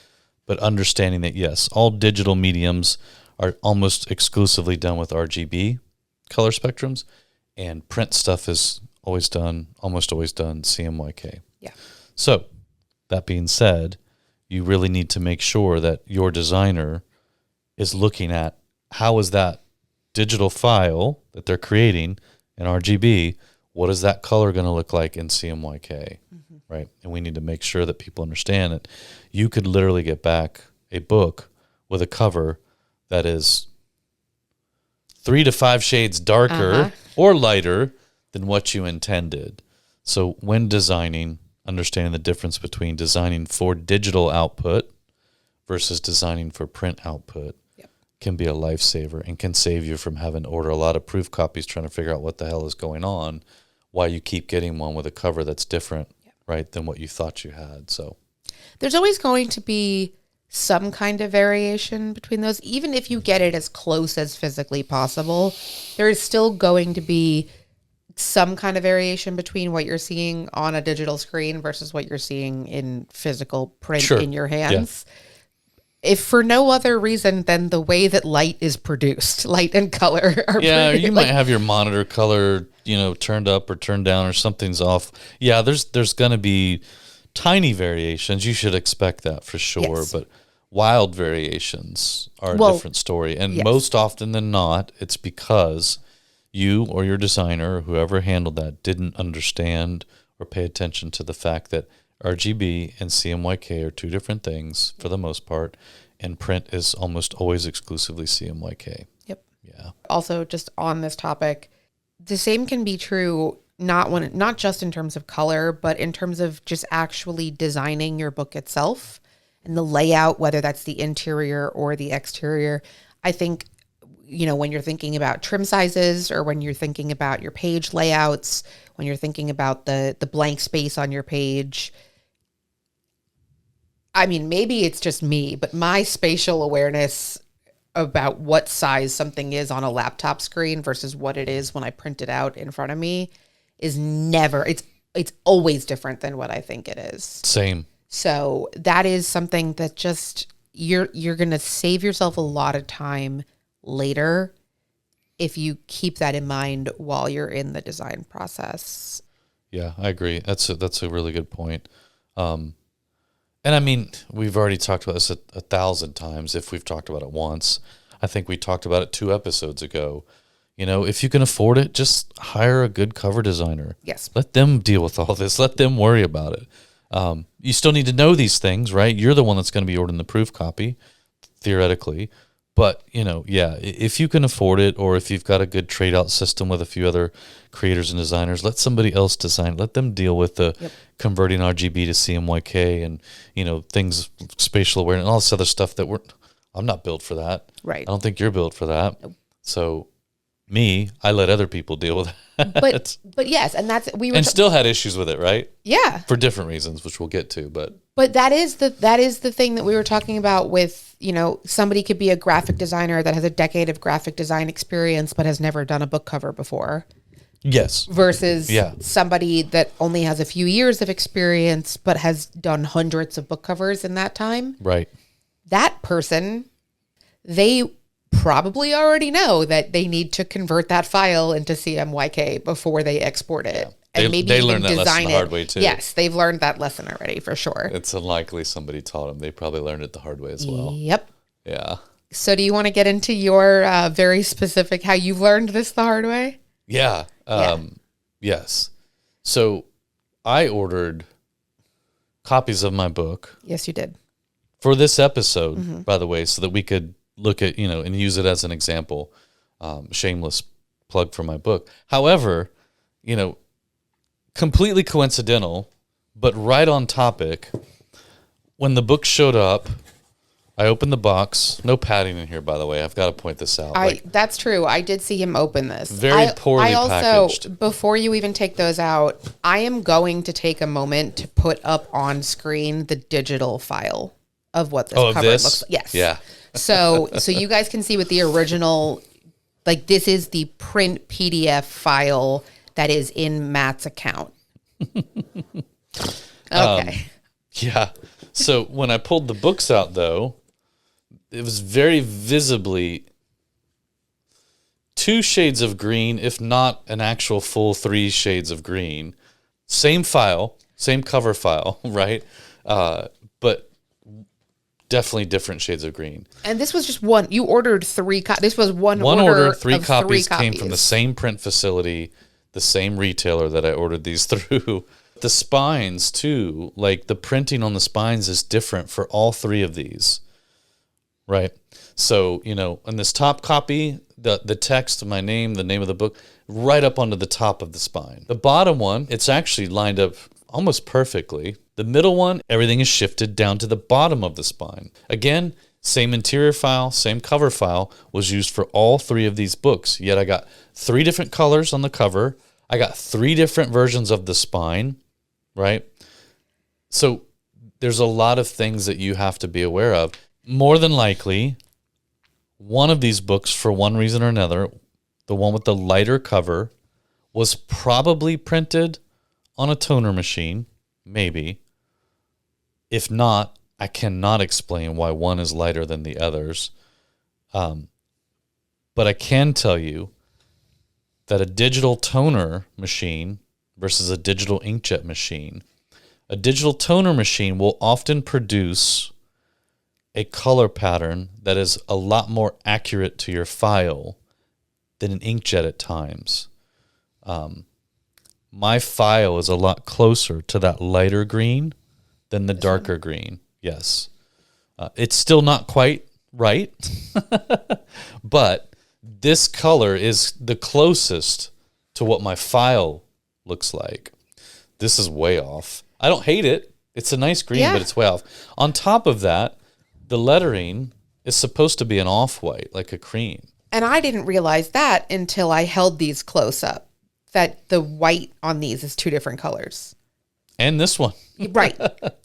But understanding that, yes, all digital mediums are almost exclusively done with RGB color spectrums, and print stuff is almost always done CMYK. Yeah. So that being said, you really need to make sure that your designer is looking at how is that digital file that they're creating in RGB, what is that color going to look like in CMYK, right? And we need to make sure that people understand that you could literally get back a book with a cover that is 3 to 5 shades darker or lighter than what you intended. So when designing, understanding the difference between designing for digital output versus designing for print output can be a lifesaver and can save you from having to order a lot of proof copies trying to figure out what the hell is going on while you keep getting one with a cover that's different, right, than what you thought you had. So there's always going to be some kind of variation between those. Even if you get it as close as physically possible, there is still going to be some kind of variation between what you're seeing on a digital screen versus what you're seeing in physical print in your hands. Yeah. If for no other reason than the way that light is produced, light and color are produced. You might have your monitor color, turned up or turned down or something's off. Yeah, there's going to be tiny variations. You should expect that for sure. Yes. But wild variations are a different story. And most often than not, it's because you or your designer or whoever handled that didn't understand or pay attention to the fact that RGB and CMYK are two different things for the most part, and print is almost always exclusively CMYK. Yep. Yeah. Also, just on this topic, the same can be true not just in terms of color, but in terms of just actually designing your book itself and the layout, whether that's the interior or the exterior. I think, when you're thinking about trim sizes or when you're thinking about your page layouts, when you're thinking about the blank space on your page, I mean, maybe it's just me, but my spatial awareness about what size something is on a laptop screen versus what it is when I print it out in front of me is it's always different than what I think it is. Same. So that is something that just you're going to save yourself a lot of time later if you keep that in mind while you're in the design process. Yeah, I agree. That's a really good point. And I mean, we've already talked about this 1,000 times if we've talked about it once. I think we talked about it 2 episodes ago. If you can afford it, just hire a good cover designer. Yes. Let them deal with all this. Let them worry about it. You still need to know these things, right? You're the one that's going to be ordering the proof copy, theoretically. But, if you can afford it, or if you've got a good trade-out system with a few other creators and designers, let somebody else design. Let them deal with the converting RGB to CMYK and, things, spatial awareness, and all this other stuff that I'm not built for that. Right. I don't think you're built for that. Nope. So, I let other people deal with that. But yes, and still had issues with it, right? Yeah. For different reasons, which we'll get to, but that is the thing that we were talking about with, somebody could be a graphic designer that has a decade of graphic design experience but has never done a book cover before. Yes. Versus somebody that only has a few years of experience but has done hundreds of book covers in that time. Right. That person, they probably already know that they need to convert that file into CMYK before they export it. Yeah. And maybe they even learned that design lesson the hard way too. Yes, they've learned that lesson already for sure. It's unlikely somebody taught them. They probably learned it the hard way as well. Yep. Yeah. So do you want to get into your very specific, how you've learned this the hard way? Yeah. Yes. So I ordered copies of my book. Yes, you did. For this episode, by the way, so that we could look at, and use it as an example. Shameless plug for my book. However, completely coincidental, but right on topic, when the book showed up, I opened the box. No padding in here, by the way. I've got to point this out. That's true. I did see him open this. Very poorly packaged. Before you even take those out, I am going to take a moment to put up on screen the digital file of what this cover looks like. Yes. Yeah. So you guys can see with the original, this is the print PDF file that is in Matt's account. Okay. Yeah. So when I pulled the books out, though, it was very visibly 2 shades of green, if not an actual full 3 shades of green. Same file, same cover file, right? But definitely different shades of green. And this was just one. You ordered 3. This was one order. of 3 copies came from the same print facility, the same retailer that I ordered these through. The spines too, like the printing on the spines is different for all 3 of these, right? So, in this top copy, the text, my name, the name of the book, right up onto the top of the spine. The bottom one, it's actually lined up almost perfectly. The middle one, everything is shifted down to the bottom of the spine. Again, same interior file, same cover file was used for all 3 of these books. Yet I got 3 different colors on the cover. I got 3 different versions of the spine, right? So there's a lot of things that you have to be aware of. More than likely, one of these books, for one reason or another, the one with the lighter cover, was probably printed on a toner machine, maybe. If not, I cannot explain why one is lighter than the others. But I can tell you that a digital toner machine versus a digital inkjet machine, a digital toner machine will often produce a color pattern that is a lot more accurate to your file than an inkjet at times. My file is a lot closer to that lighter green than the darker green. Yes. It's still not quite right, but this color is the closest to what my file looks like. This is way off. I don't hate it. It's a nice green, but it's way off. On top of that, the lettering is supposed to be an off-white, like a cream. And I didn't realize that until I held these close up, that the white on these is 2 different colors. And this one. Right.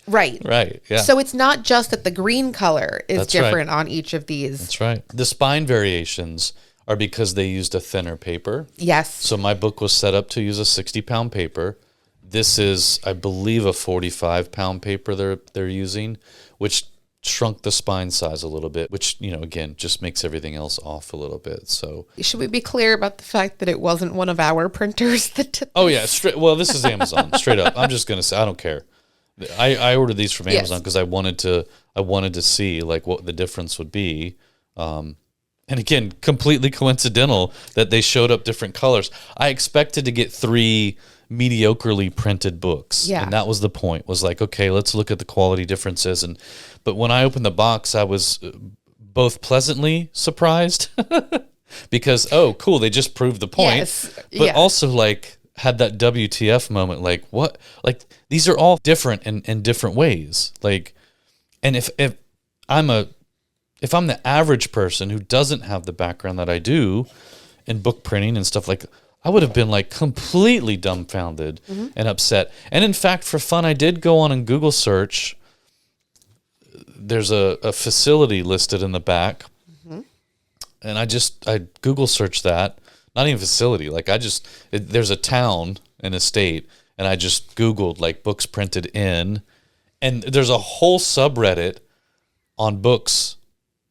Right, yeah. So it's not just that the green color is That's different right. on each of these. That's right. The spine variations are because they used a thinner paper. Yes. So my book was set up to use a 60-pound paper. This is, I believe, a 45-pound paper they're using, which shrunk the spine size a little bit, which, again, just makes everything else off a little bit. So should we be clear about the fact that it wasn't one of our printers that did Oh, yeah. Well, this is Amazon, straight up. I'm just going to say, I don't care. I ordered these from Amazon because I wanted to see like what the difference would be. And again, completely coincidental that they showed up different colors. I expected to get 3 mediocrely printed books. Yeah. And that was the point, was like, okay, let's look at the quality differences. But when I opened the box, I was both pleasantly surprised because, oh, cool, they just proved the point. Yes. But also like had that WTF moment, like what? Like these are all different in different ways. Like, and if I'm the average person who doesn't have the background that I do in book printing and stuff, like I would have been like completely dumbfounded and upset. And in fact, for fun, I did go on and Google search. There's a facility listed in the back. And I Google searched that. Not even facility. Like there's a town and a state, and I just Googled like books printed in. And there's a whole subreddit on books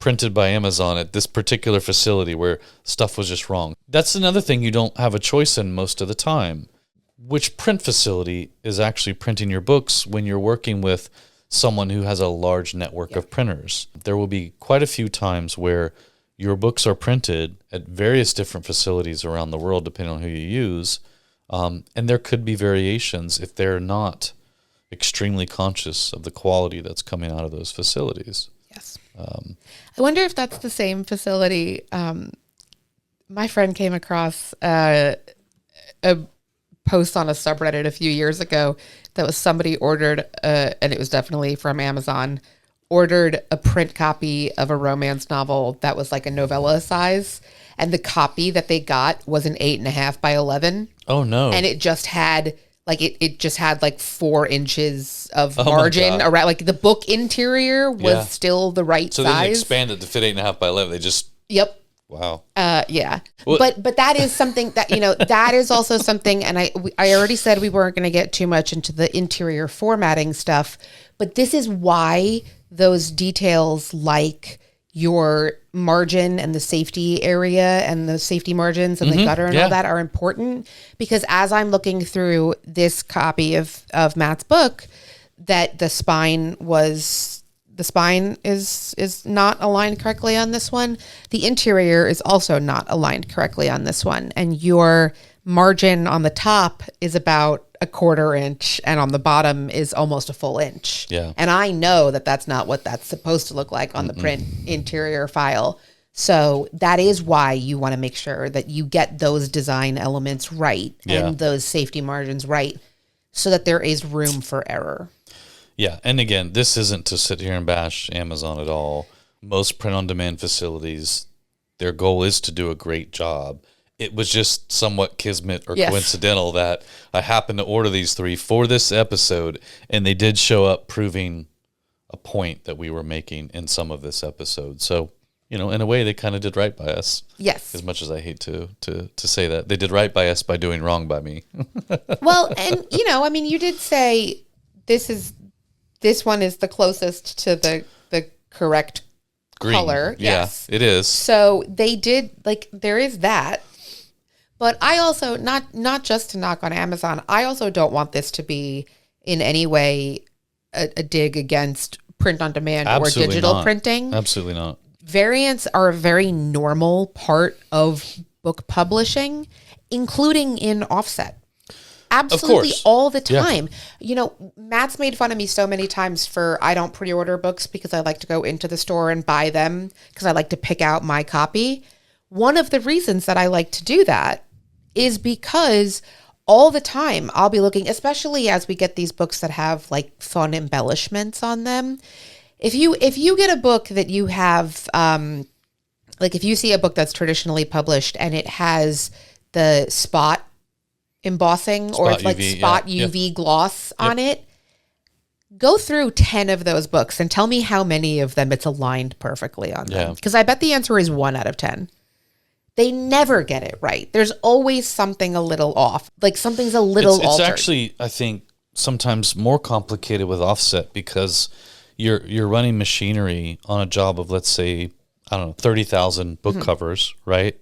printed by Amazon at this particular facility where stuff was just wrong. That's another thing you don't have a choice in most of the time. Which print facility is actually printing your books when you're working with someone who has a large network of printers? There will be quite a few times where your books are printed at various different facilities around the world, depending on who you use. And there could be variations if they're not extremely conscious of the quality that's coming out of those facilities. Yes. I wonder if that's the same facility. My friend came across a post on a subreddit a few years ago that was somebody ordered, and it was definitely from Amazon, ordered a print copy of a romance novel that was like a novella size. And the copy that they got was an 8.5 by 11. Oh, no. And it just had like 4 inches of margin around, like the book interior was still the right size. So they expanded to fit 8.5 by 11. They just... Yep. Wow. Yeah. Well, but that is something that, that is also something, and I already said we weren't going to get too much into the interior formatting stuff, but this is why those details like, your margin and the safety area and the safety margins and the gutter and all that are important, because as I'm looking through this copy of Matt's book, that the spine is not aligned correctly on this one. The interior is also not aligned correctly on this one. And your margin on the top is about a 1/4 inch and on the bottom is almost a full inch. Yeah. And I know that that's not what that's supposed to look like on the print interior file. So that is why you want to make sure that you get those design elements right and those safety margins right, so that there is room for error. Yeah. And again, this isn't to sit here and bash Amazon at all. Most print-on-demand facilities, their goal is to do a great job. It was just somewhat kismet or coincidental that I happened to order these 3 for this episode, and they did show up proving a point that we were making in some of this episode. So, in a way, they kind of did right by us. Yes. As much as I hate to say that. They did right by us by doing wrong by me. Well, and, you did say this one is the closest to the correct Green. color. Yes. Yeah, it is. So they did, there is that. But I also, not just to knock on Amazon, I also don't want this to be in any way a dig against print on demand or digital printing. Absolutely not. Variants are a very normal part of book publishing, including in offset. Absolutely, all the time. Yeah. Matt's made fun of me so many times for I don't pre-order books because I like to go into the store and buy them because I like to pick out my copy. One of the reasons that I like to do that is because all the time I'll be looking, especially as we get these books that have fun embellishments on them. If you get a book that you have, if you see a book that's traditionally published and it has the spot embossing or it's UV, spot UV gloss on it, go through 10 of those books and tell me how many of them it's aligned perfectly on them. Because I bet the answer is 1 out of 10. They never get it right. There's always something a little off. Something's a little altered. It's actually, I think, sometimes more complicated with offset because you're running machinery on a job of, let's say, 30,000 book covers, right?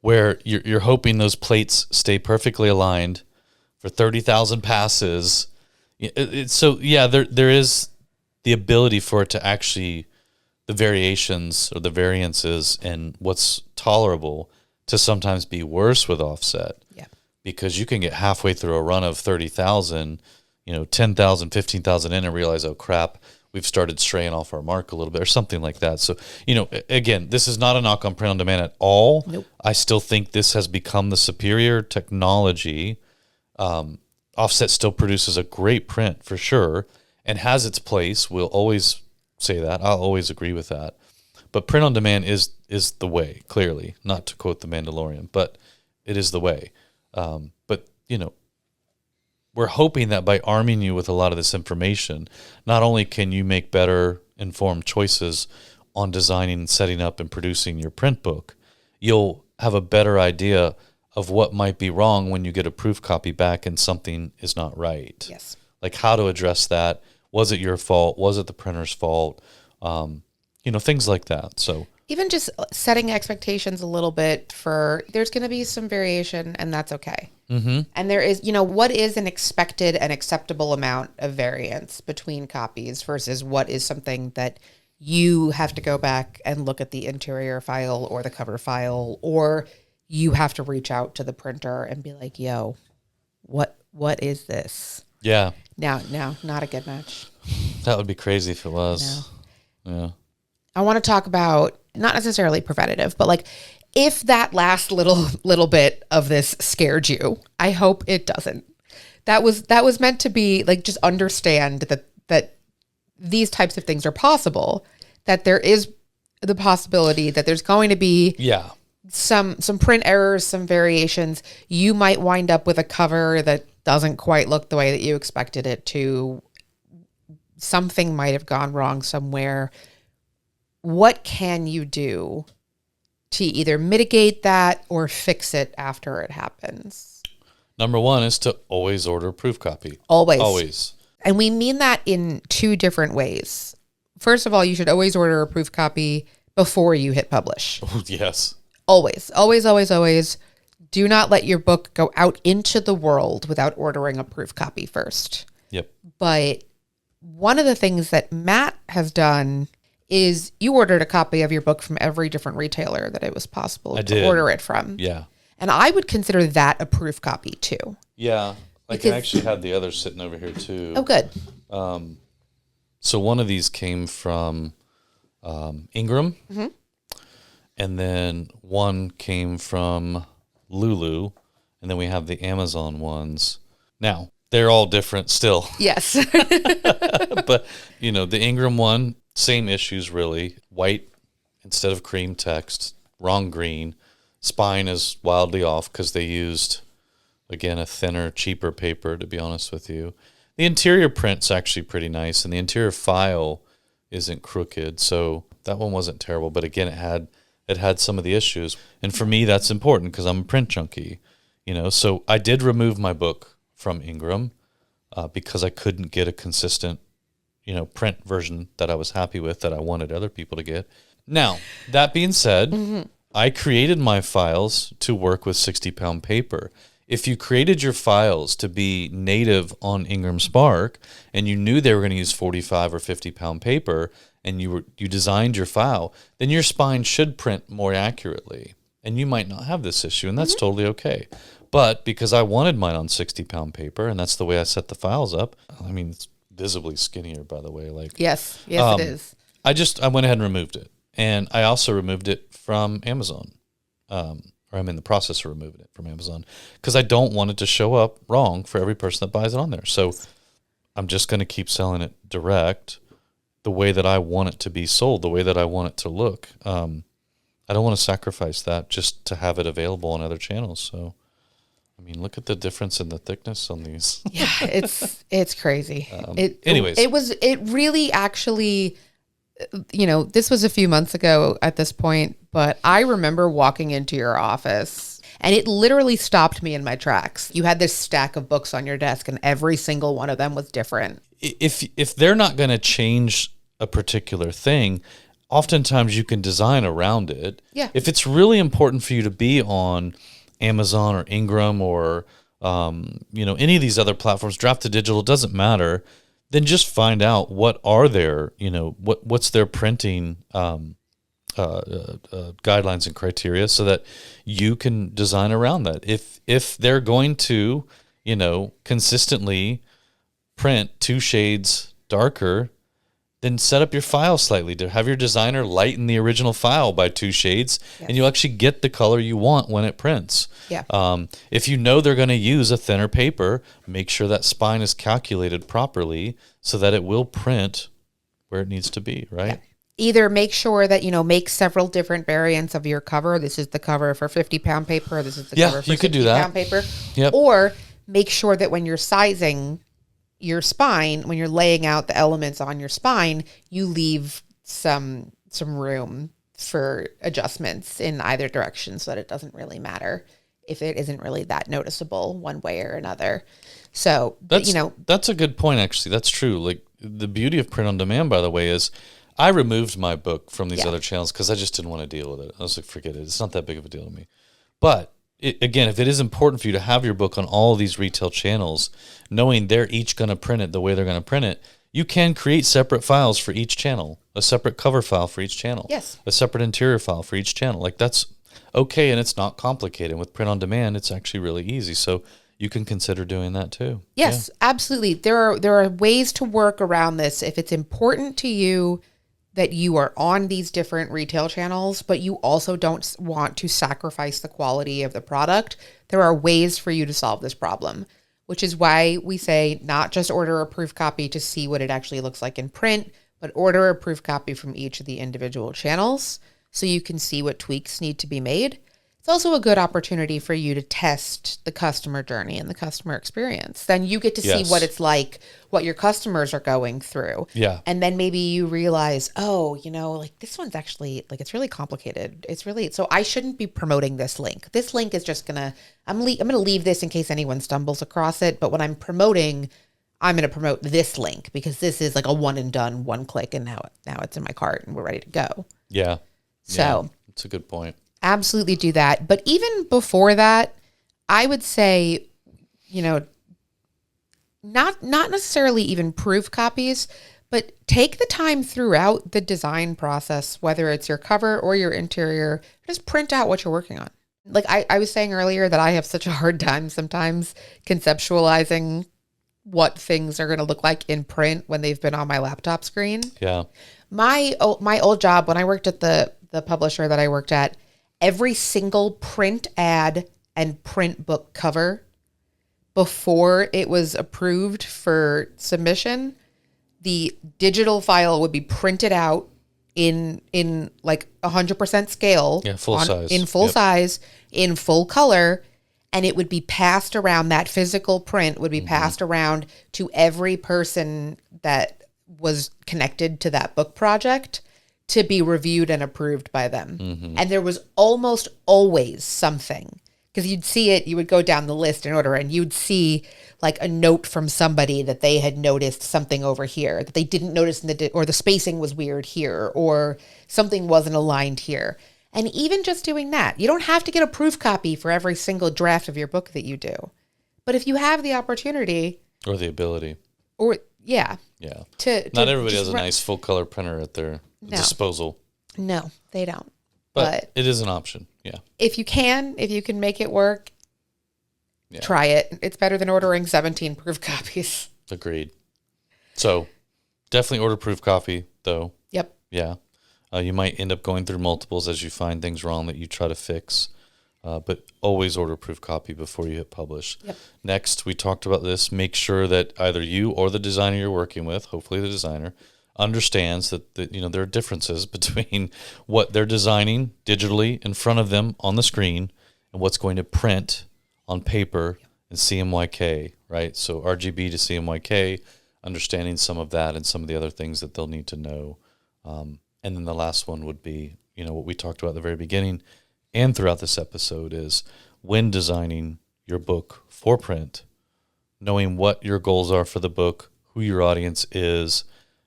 Where you're hoping those plates stay perfectly aligned for 30,000 passes. There is the ability for it to actually, the variations or the variances and what's tolerable to sometimes be worse with offset. Yeah. Because you can get halfway through a run of 30,000, 10,000, 15,000 in and realize, oh crap, we've started straying off our mark a little bit or something like that. So, again, this is not a knock on print on demand at all. Nope. I still think this has become the superior technology. Offset still produces a great print for sure and has its place. We'll always say that. I'll always agree with that. But print on demand is the way, clearly, not to quote The Mandalorian, but it is the way. But we're hoping that by arming you with a lot of this information, not only can you make better informed choices on designing, setting up, and producing your print book, you'll have a better idea of what might be wrong when you get a proof copy back and something is not right. Yes. How to address that. Was it your fault? Was it the printer's fault? Things like that. So even just setting expectations a little bit there's going to be some variation and that's okay. Mm-hmm. And there is, what is an expected and acceptable amount of variance between copies versus what is something that you have to go back and look at the interior file or the cover file, or you have to reach out to the printer and be like, yo, what is this? Yeah. No, not a good match. That would be crazy if it was. No. Yeah. I want to talk about not necessarily preventative, but if that last little bit of this scared you, I hope it doesn't. That was meant to be just understand that these types of things are possible, that there is the possibility that there's going to be some print errors, some variations. You might wind up with a cover that doesn't quite look the way that you expected it to. Something might have gone wrong somewhere. What can you do to either mitigate that or fix it after it happens? Number 1 is to always order a proof copy. Always. And we mean that in 2 different ways. First of all, you should always order a proof copy before you hit publish. Oh, yes. Always, always, always, always. Do not let your book go out into the world without ordering a proof copy first. Yep. But one of the things that Matt has done is you ordered a copy of your book from every different retailer that it was possible to order it from. Yeah. And I would consider that a proof copy too. Yeah. I can actually have the others sitting over here too. Oh, good. So one of these came from Ingram. Mm-hmm. And then one came from Lulu. And then we have the Amazon ones. Now, they're all different still. Yes. But, the Ingram one, same issues really. White instead of cream text, wrong green. Spine is wildly off because they used, again, a thinner, cheaper paper, to be honest with you. The interior print's actually pretty nice, and the interior file isn't crooked, so that one wasn't terrible. But again, it had some of the issues. And for me, that's important because I'm a print junkie, So I did remove my book from Ingram because I couldn't get a consistent, print version that I was happy with, that I wanted other people to get. Now, that being said, mm-hmm. I created my files to work with 60-pound paper. If you created your files to be native on Ingram Spark and you knew they were going to use 45 or 50-pound paper and you designed your file, then your spine should print more accurately. And you might not have this issue, and that's mm-hmm. totally okay. But because I wanted mine on 60-pound paper, and that's the way I set the files up, it's visibly skinnier, by the way. Yes, it is. I went ahead and removed it. And I also removed it from Amazon. Or I'm in the process of removing it from Amazon because I don't want it to show up wrong for every person that buys it on there. So I'm just going to keep selling it direct the way that I want it to be sold, the way that I want it to look. I don't want to sacrifice that just to have it available on other channels. So, look at the difference in the thickness on these. Yeah, it's crazy. Anyways. It really actually... this was a few months ago at this point, but I remember walking into your office and it literally stopped me in my tracks. You had this stack of books on your desk and every single one of them was different. If they're not going to change a particular thing, oftentimes you can design around it. Yeah. If it's really important for you to be on Amazon or Ingram or, any of these other platforms, Draft to Digital, doesn't matter. Then just find out what are their, what's their printing guidelines and criteria so that you can design around that. If they're going to, consistently print 2 shades darker, then set up your file slightly to have your designer lighten the original file by 2 shades, yes. And you'll actually get the color you want when it prints. Yeah. If they're going to use a thinner paper, make sure that spine is calculated properly so that it will print where it needs to be, right? Yeah. Either make sure that, make several different variants of your cover. This is the cover for 50-pound paper. This is the cover for 60-pound paper. Yep. Or make sure that when you're sizing your spine, when you're laying out the elements on your spine, you leave some room for adjustments in either direction so that it doesn't really matter if it isn't really that noticeable one way or another. So, that's a good point, actually. That's true. Like, the beauty of print on demand, by the way, is I removed my book from these other channels because I just didn't want to deal with it. I was like, forget it. It's not that big of a deal to me. But again, if it is important for you to have your book on all of these retail channels, knowing they're each going to print it the way they're going to print it, you can create separate files for each channel, a separate cover file for each channel, yes, a separate interior file for each channel. Like, that's okay, and it's not complicated. With print on demand, it's actually really easy. So you can consider doing that too. Yes, absolutely. There are ways to work around this. If it's important to you that you are on these different retail channels, but you also don't want to sacrifice the quality of the product, there are ways for you to solve this problem, which is why we say not just order a proof copy to see what it actually looks like in print, but order a proof copy from each of the individual channels so you can see what tweaks need to be made. It's also a good opportunity for you to test the customer journey and the customer experience. Then you get to see what it's like, what your customers are going through. Yeah. And then maybe you realize, this one's actually, it's really complicated. So I shouldn't be promoting this link. This link is just I'm going to leave this in case anyone stumbles across it. But when I'm promoting, I'm going to promote this link because this is like a one and done, one click, and now it's in my cart and we're ready to go. Yeah. So that's a good point. absolutely do that. But even before that, I would say, not necessarily even proof copies, but take the time throughout the design process, whether it's your cover or your interior, just print out what you're working on. Like I was saying earlier that I have such a hard time sometimes conceptualizing what things are going to look like in print when they've been on my laptop screen. Yeah. My old job, when I worked at the publisher that I worked at, every single print ad and print book cover before it was approved for submission, the digital file would be printed out in like 100% scale. Yeah, full size. In full size, in full color, and it would be passed around. That physical print would be passed around to every person that was connected to that book project to be reviewed and approved by them. And there was almost always something, because you'd see it, you would go down the list in order, and you'd see like a note from somebody that they had noticed something over here that they didn't notice, or the spacing was weird here, or something wasn't aligned here. And even just doing that, you don't have to get a proof copy for every single draft of your book that you do. But if you have the opportunity Or the ability. or yeah, Not everybody has a nice full color printer at their disposal. No, they don't. But it is an option. Yeah. If you can make it work, try it. It's better than ordering 17 proof copies. Agreed. So definitely order proof copy, though. Yep. Yeah. You might end up going through multiples as you find things wrong that you try to fix. But always order proof copy before you hit publish. Yep. Next, we talked about this. Make sure that either you or the designer you're working with, hopefully the designer, understands that there are differences between what they're designing digitally in front of them on the screen and what's going to print on paper and CMYK, right? So RGB to CMYK, understanding some of that and some of the other things that they'll need to know. And then the last one would be, what we talked about at the very beginning and throughout this episode is when designing your book for print, knowing what your goals are for the book, who your audience is,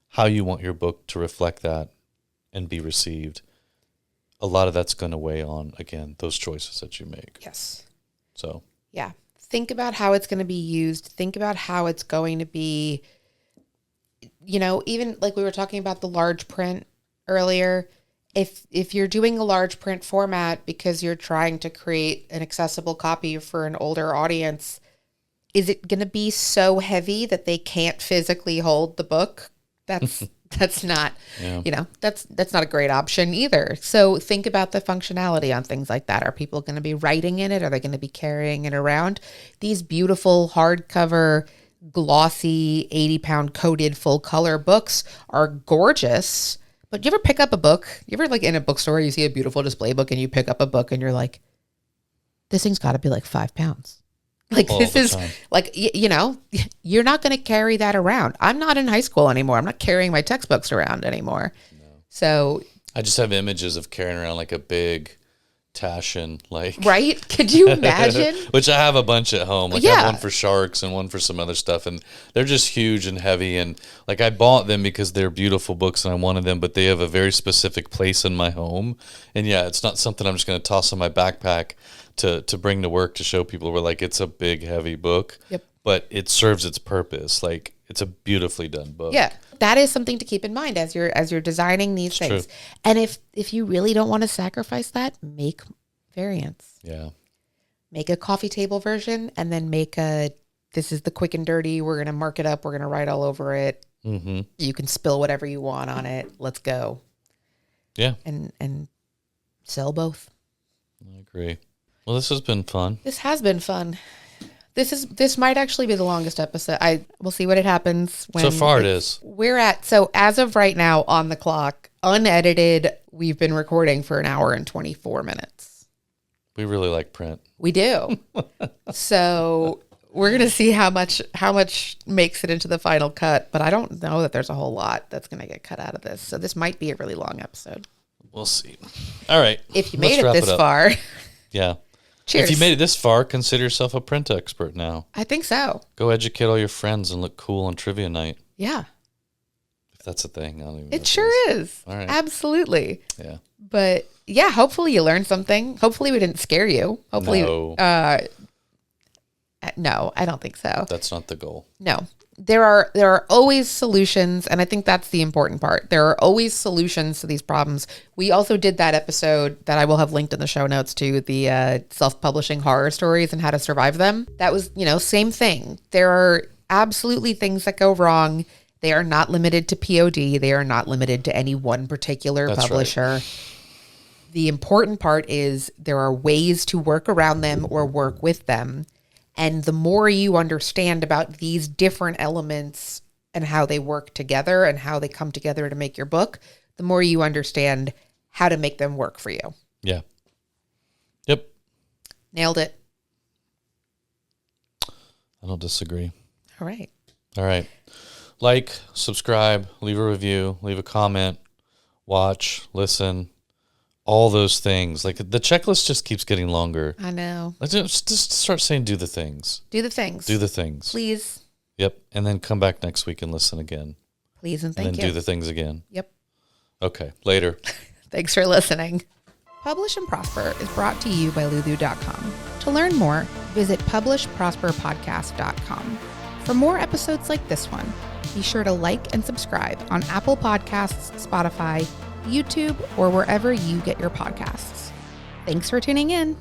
how you want your book to reflect that and be received. A lot of that's going to weigh on, again, those choices that you make. Yes. So. Yeah. Think about how it's going to be used. Think about how it's going to be, even like we were talking about the large print earlier. If you're doing a large print format because you're trying to create an accessible copy for an older audience, is it going to be so heavy that they can't physically hold the book? That's not, that's not a great option either. So think about the functionality on things like that. Are people going to be writing in it? Are they going to be carrying it around? These beautiful hardcover, glossy, 80-pound coated full color books are gorgeous. But do you ever pick up a book? You ever in a bookstore, you see a beautiful display book and you pick up a book and you're like, this thing's got to be like 5 pounds. This is you're not going to carry that around. I'm not in high school anymore. I'm not carrying my textbooks around anymore. No. So I just have images of carrying around like a big Taschen, right? Could you imagine? Which I have a bunch at home. I have one for sharks and one for some other stuff, and they're just huge and heavy. And I bought them because they're beautiful books and I wanted them, but they have a very specific place in my home. And it's not something I'm just going to toss in my backpack to bring to work to show people. Where it's a big heavy book, but it serves its purpose. It's a beautifully done book. Yeah, that is something to keep in mind as you're designing these things. True. And if you really don't want to sacrifice that, make variants. Yeah, make a coffee table version, and then this is the quick and dirty. We're gonna mark it up. We're gonna write all over it. Mm-hmm. You can spill whatever you want on it. Let's go. Yeah, and sell both. I agree. Well, this has been fun. This has been fun. This might actually be the longest episode. We'll see what it happens. So far it is. So as of right now on the clock, unedited, we've been recording for 1 hour and 24 minutes. We really like print. We do. So we're going to see how much makes it into the final cut, but I don't know that there's a whole lot that's going to get cut out of this. So this might be a really long episode. We'll see. All right. If you made it this far. Yeah. Cheers. If you made it this far, consider yourself a print expert now. I think so. Go educate all your friends and look cool on trivia night. Yeah. That's a thing. I don't even know It what sure is. is. All right. Absolutely. Yeah. But yeah, hopefully you learned something. Hopefully we didn't scare you. Hopefully, No. No, I don't think so. That's not the goal. No. There are always solutions, and I think that's the important part. There are always solutions to these problems. We also did that episode that I will have linked in the show notes to, the self-publishing horror stories and how to survive them. That was, same thing. There are absolutely things that go wrong. They are not limited to POD. They are not limited to any one particular That's publisher. right. The important part is there are ways to work around them or work with them. And the more you understand about these different elements and how they work together and how they come together to make your book, the more you understand how to make them work for you. Yeah. Yep. Nailed it. I don't disagree. All right. All right. Like, subscribe, leave a review, leave a comment, watch, listen, all those things. Like, the checklist just keeps getting longer. I know. Let's just start saying do the things. Do the things. Do the things. Please. Yep. And then come back next week and listen again. Please and And thank then you. do the things again. Yep. Okay. Later. Thanks for listening. Publish and Prosper is brought to you by Lulu.com. To learn more, visit publishprosperpodcast.com. For more episodes like this one, be sure to like and subscribe on Apple Podcasts, Spotify, YouTube, or wherever you get your podcasts. Thanks for tuning in.